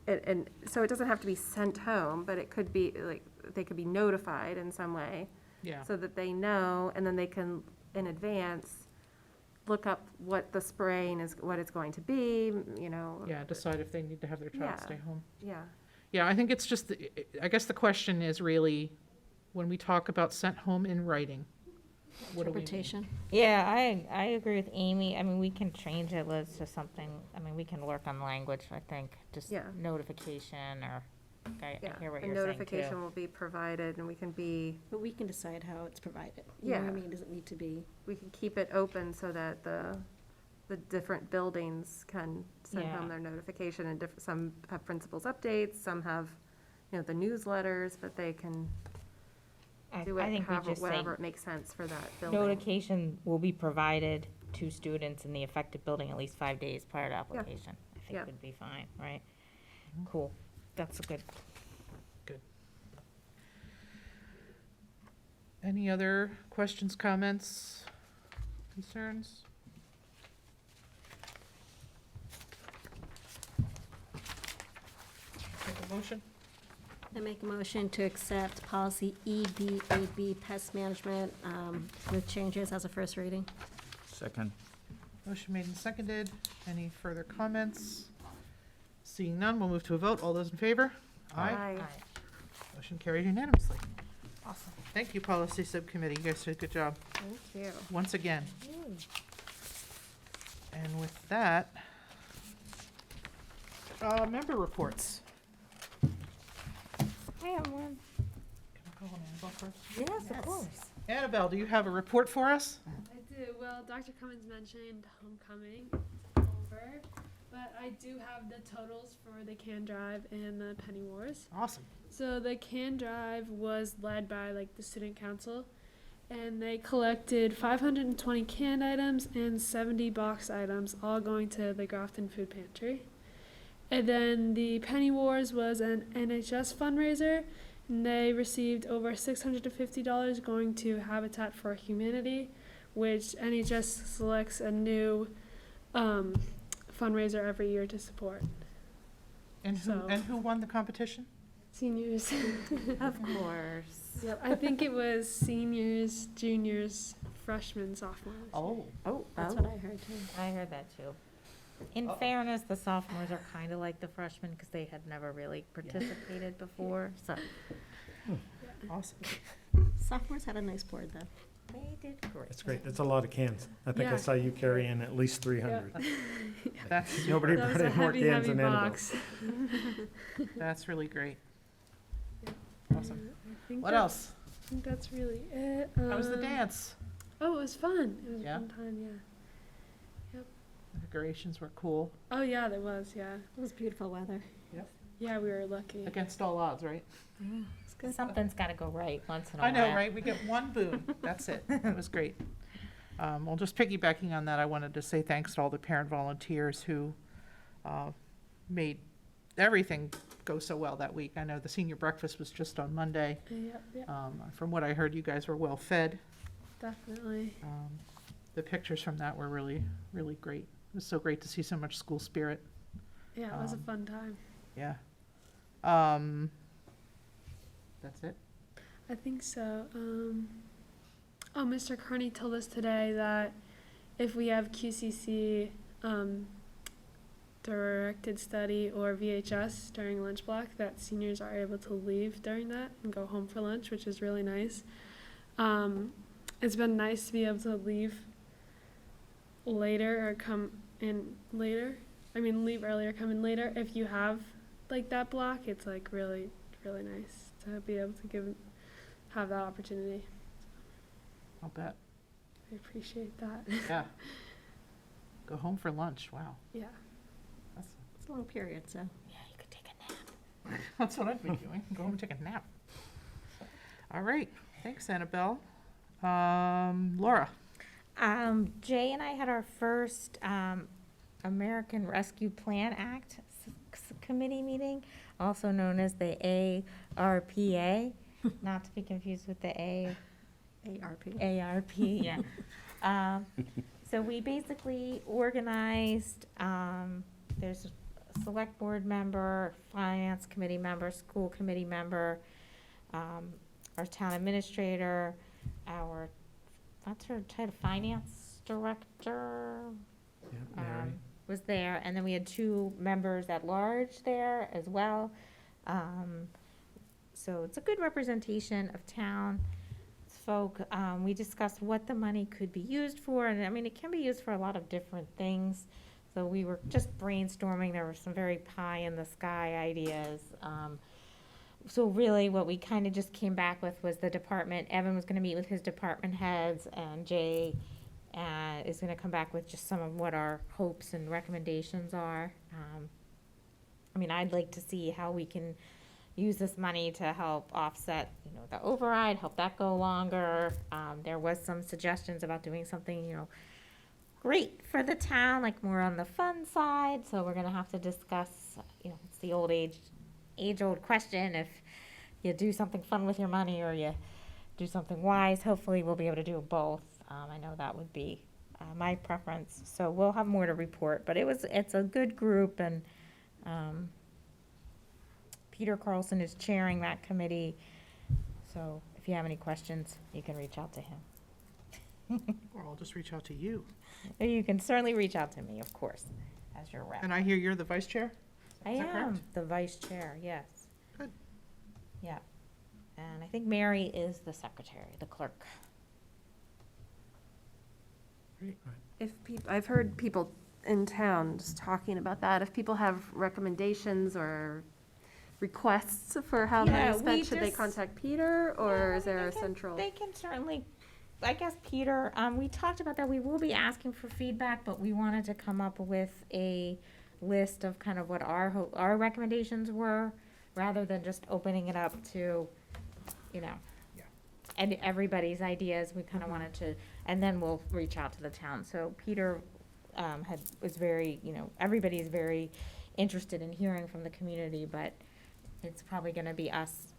and so it doesn't have to be sent home, but it could be, like, they could be notified in some way,
yeah.
so that they know, and then they can, in advance, look up what the spraying is, what it's going to be,
Yeah, decide if they need to have their child
Yeah.
stay home.
Yeah.
Yeah, I think it's just, I guess the question is really, when we talk about sent home in writing, what do we mean?
Interpretation.
Yeah, I agree with Amy. I mean, we can change it, Liz, to something, I mean, we can work on language, I think, just
Yeah.
notification or, I
Yeah,
hear what
a
you're saying
notification
too.
will be provided, and we can
But we can decide how it's provided. You know what I
Yeah.
mean? Does it need to be?
we can keep it open so that the different buildings can send
Yeah.
home their notification, and some have principals updates, some have, the newsletters, but they can do
I
it
think we
however,
just say
whatever it makes sense for that building.
notification will be provided to students in the affected building at least 5 days prior to application. I
Yeah.
think would be fine, right? Cool, that's a good,
Any other questions, comments, concerns? Take a motion?
I make a motion to accept policy EBAB pest management with changes as a first reading.
Second.
Motion made and seconded. Any further comments? Seeing none, we'll move to a vote. All those in favor?
Aye.
Motion carried unanimously.
awesome.
Thank you, Policy Subcommittee. You guys did a good job,
Thank you.
once again. And with that, member reports.
I have one.
Can I call on Annabelle first?
Yes, of course.
Annabelle, do you have a report for us?
I do. Well, Dr. Cummins mentioned homecoming over, but I do have the totals for the can drive and the penny wars.
Awesome.
So the can drive was led by the student council, and they collected 520 canned items and 70 box items, all going to the Grafton Food Pantry. And then the Penny Wars was an NHS fundraiser, and they received over $650 going to Habitat for Humanity, which NHS selects a new fundraiser every year to support
And who won the competition?
seniors.
Of course.
Yep, I think it was seniors, juniors, freshmen, sophomores.
Oh,
That's what I heard too.
I heard that too. In fairness, the sophomores are kind of like the freshmen because they had never really participated before, so
awesome.
Sophomores had a nice board though.
they did great.
That's great. That's a lot of cans. I think I
Yeah.
saw you carry in at least 300.
That's
Nobody
That was
brought
a
in more
heavy,
cans
heavy
than Annabelle.
box.
That's really great. Awesome.
I think
What
that-
else?
I think that's really it.
How was the dance?
Oh, it was fun. It was
Yeah?
a fun time, yeah.
The decorations were cool.
Oh, yeah, there was, yeah.
It was beautiful weather.
Yeah, we were lucky.
Against all odds, right?
It's good.
Something's got to go right once in a
I
while.
know, right? We get one boon. That's it. It was great. Well, just piggybacking on that, I wanted to say thanks to all the parent volunteers who made everything go so well that week. I know the senior breakfast was just on Monday.
Yeah,
From what I heard, you guys were well fed.
definitely.
The pictures from that were really, really great. It was so great to see so much school spirit.
Yeah, it was a
Um,
fun time.
Yeah. That's it.
I think so. Oh, Mr. Carney told us today that if we have QCC directed study or VHS during lunch block, that seniors are able to leave during that and go home for lunch, which is really nice. It's been nice to be able to leave later or come in later. I mean, leave earlier, come in later. If you have like that block, it's like really, really nice to be able to have that opportunity.
I'll bet.
I appreciate that.
Yeah. Go home for lunch. Wow.
Yeah.
It's a long period, so.
Yeah, you could take a nap.
That's what I'd be doing. Go home and take a nap. All right. Thanks, Annabelle. Laura.
Jay and I had our first American Rescue Plan Act committee meeting, also known as the ARPA, not to be confused with the
ARP.
yeah. So we basically organized, there's a select board member, finance committee member, school committee member, our town administrator, what's her title, finance director,
Yeah, Mary.
was there, and then we had 2 members at large there as well. So it's a good representation of town folk. We discussed what the money could be used for, and I mean, it can be used for a lot of different things. So we were just brainstorming. There were some very pie in the sky ideas. So really what we kind of just came back with was the department. Evan was going to meet with his department heads, and Jay is going to come back with just some of what our hopes and recommendations are. I mean, I'd like to see how we can use this money to help offset, the override, help that go longer. There was some suggestions about doing something, great for the town, like more on the fun side. So we're going to have to discuss, it's the age-old question, if you do something fun with your money or you do something wise. Hopefully we'll be able to do both. I know that would be my preference. So we'll have more to report, but it's a good group, and Peter Carlson is chairing that committee. So if you have any questions, you can reach out to him.
Or I'll just reach out to you.
Or you can certainly reach out to me, of course, as your rep.
And I hear you're the vice chair?
I
Is that
am
correct?
the vice chair, yes.
Good.
Yeah. And I think Mary is the secretary, the clerk.
I've heard people in town just talking about that. If people have recommendations or requests for how money
Yeah,
is spent,
we
should they
just-
contact Peter, or
Yeah,
is there
they
a
can-
central?
They can certainly, I guess, Peter, we talked about that. We will be asking for feedback, but we wanted to come up with a list of kind of what our recommendations were, rather than just opening it up to, and everybody's ideas. We kind of wanted to, and then we'll reach out to the town. So Peter was very, everybody is very interested in hearing from the community, but it's probably going to be us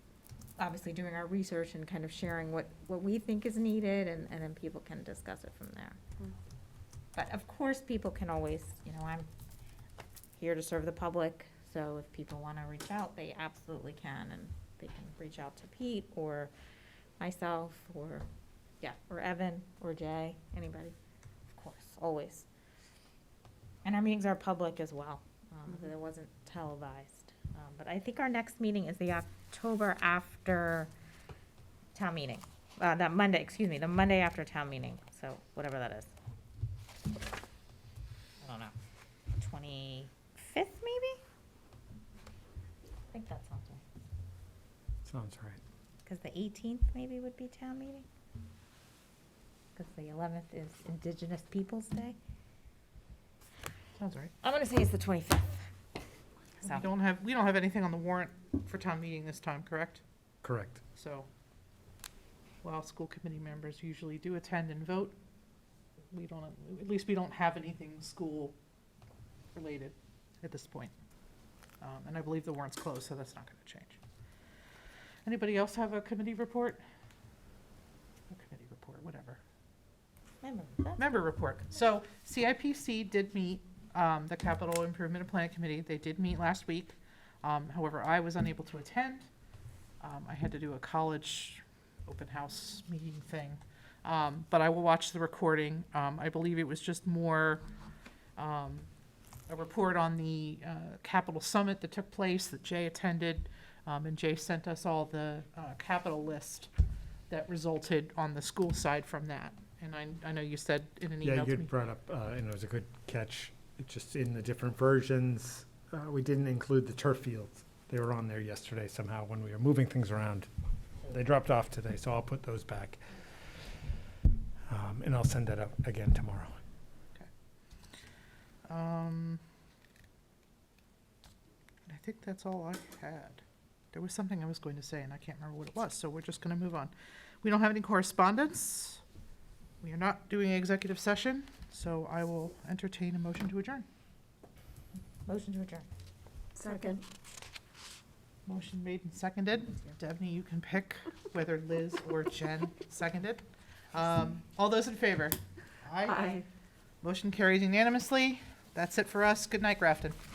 obviously doing our research and kind of sharing what we think is needed, and then people can discuss it from there.
Mm.
But of course, people can always, I'm here to serve the public, so if people want to reach out, they absolutely can, and they can reach out to Pete or myself or Evan or Jay, anybody, of course, always. And our meetings are public as well, so it wasn't televised. But I think our next meeting is the October after town meeting. The Monday after town meeting, so whatever that is. I don't know, 25th maybe? I think that sounds right.
Sounds right.
Because the 18th maybe would be town meeting? Because the 11th is Indigenous Peoples' Day?
Sounds right.
I'm gonna say it's the 25th. So,
We don't have anything on the warrant for town meeting this time, correct?
Correct.
So, while school committee members usually do attend and vote, at least we don't have anything school-related at this point. And I believe the warrant's closed, so that's not gonna change. Anybody else have a committee report? A committee report, whatever. Member report. So CIPC did meet, the Capital Improvement and Planning Committee. They did meet last week. However, I was unable to attend. I had to do a college open house meeting thing. But I will watch the recording. I believe it was just more a report on the Capital Summit that took place that Jay attended. And Jay sent us all the capital list that resulted on the school side from that. And I know you said in an email
Yeah,
to
you
me.
brought up, and it was a good catch, it's just in the different versions, we didn't include the turf fields. They were on there yesterday somehow when we were moving things around. They dropped off today, so I'll put those back. And I'll send that out again tomorrow.
I think that's all I had. There was something I was going to say, and I can't remember what it was, so we're just gonna move on. We don't have any correspondence. We are not doing executive session, so I will entertain a motion to adjourn.
Motion to adjourn.
Second.
Motion made and seconded. Devney, you can pick whether Liz or Jen seconded. All those in favor?
Aye.
Motion carries unanimously. That's it for us. Good night, Grafton.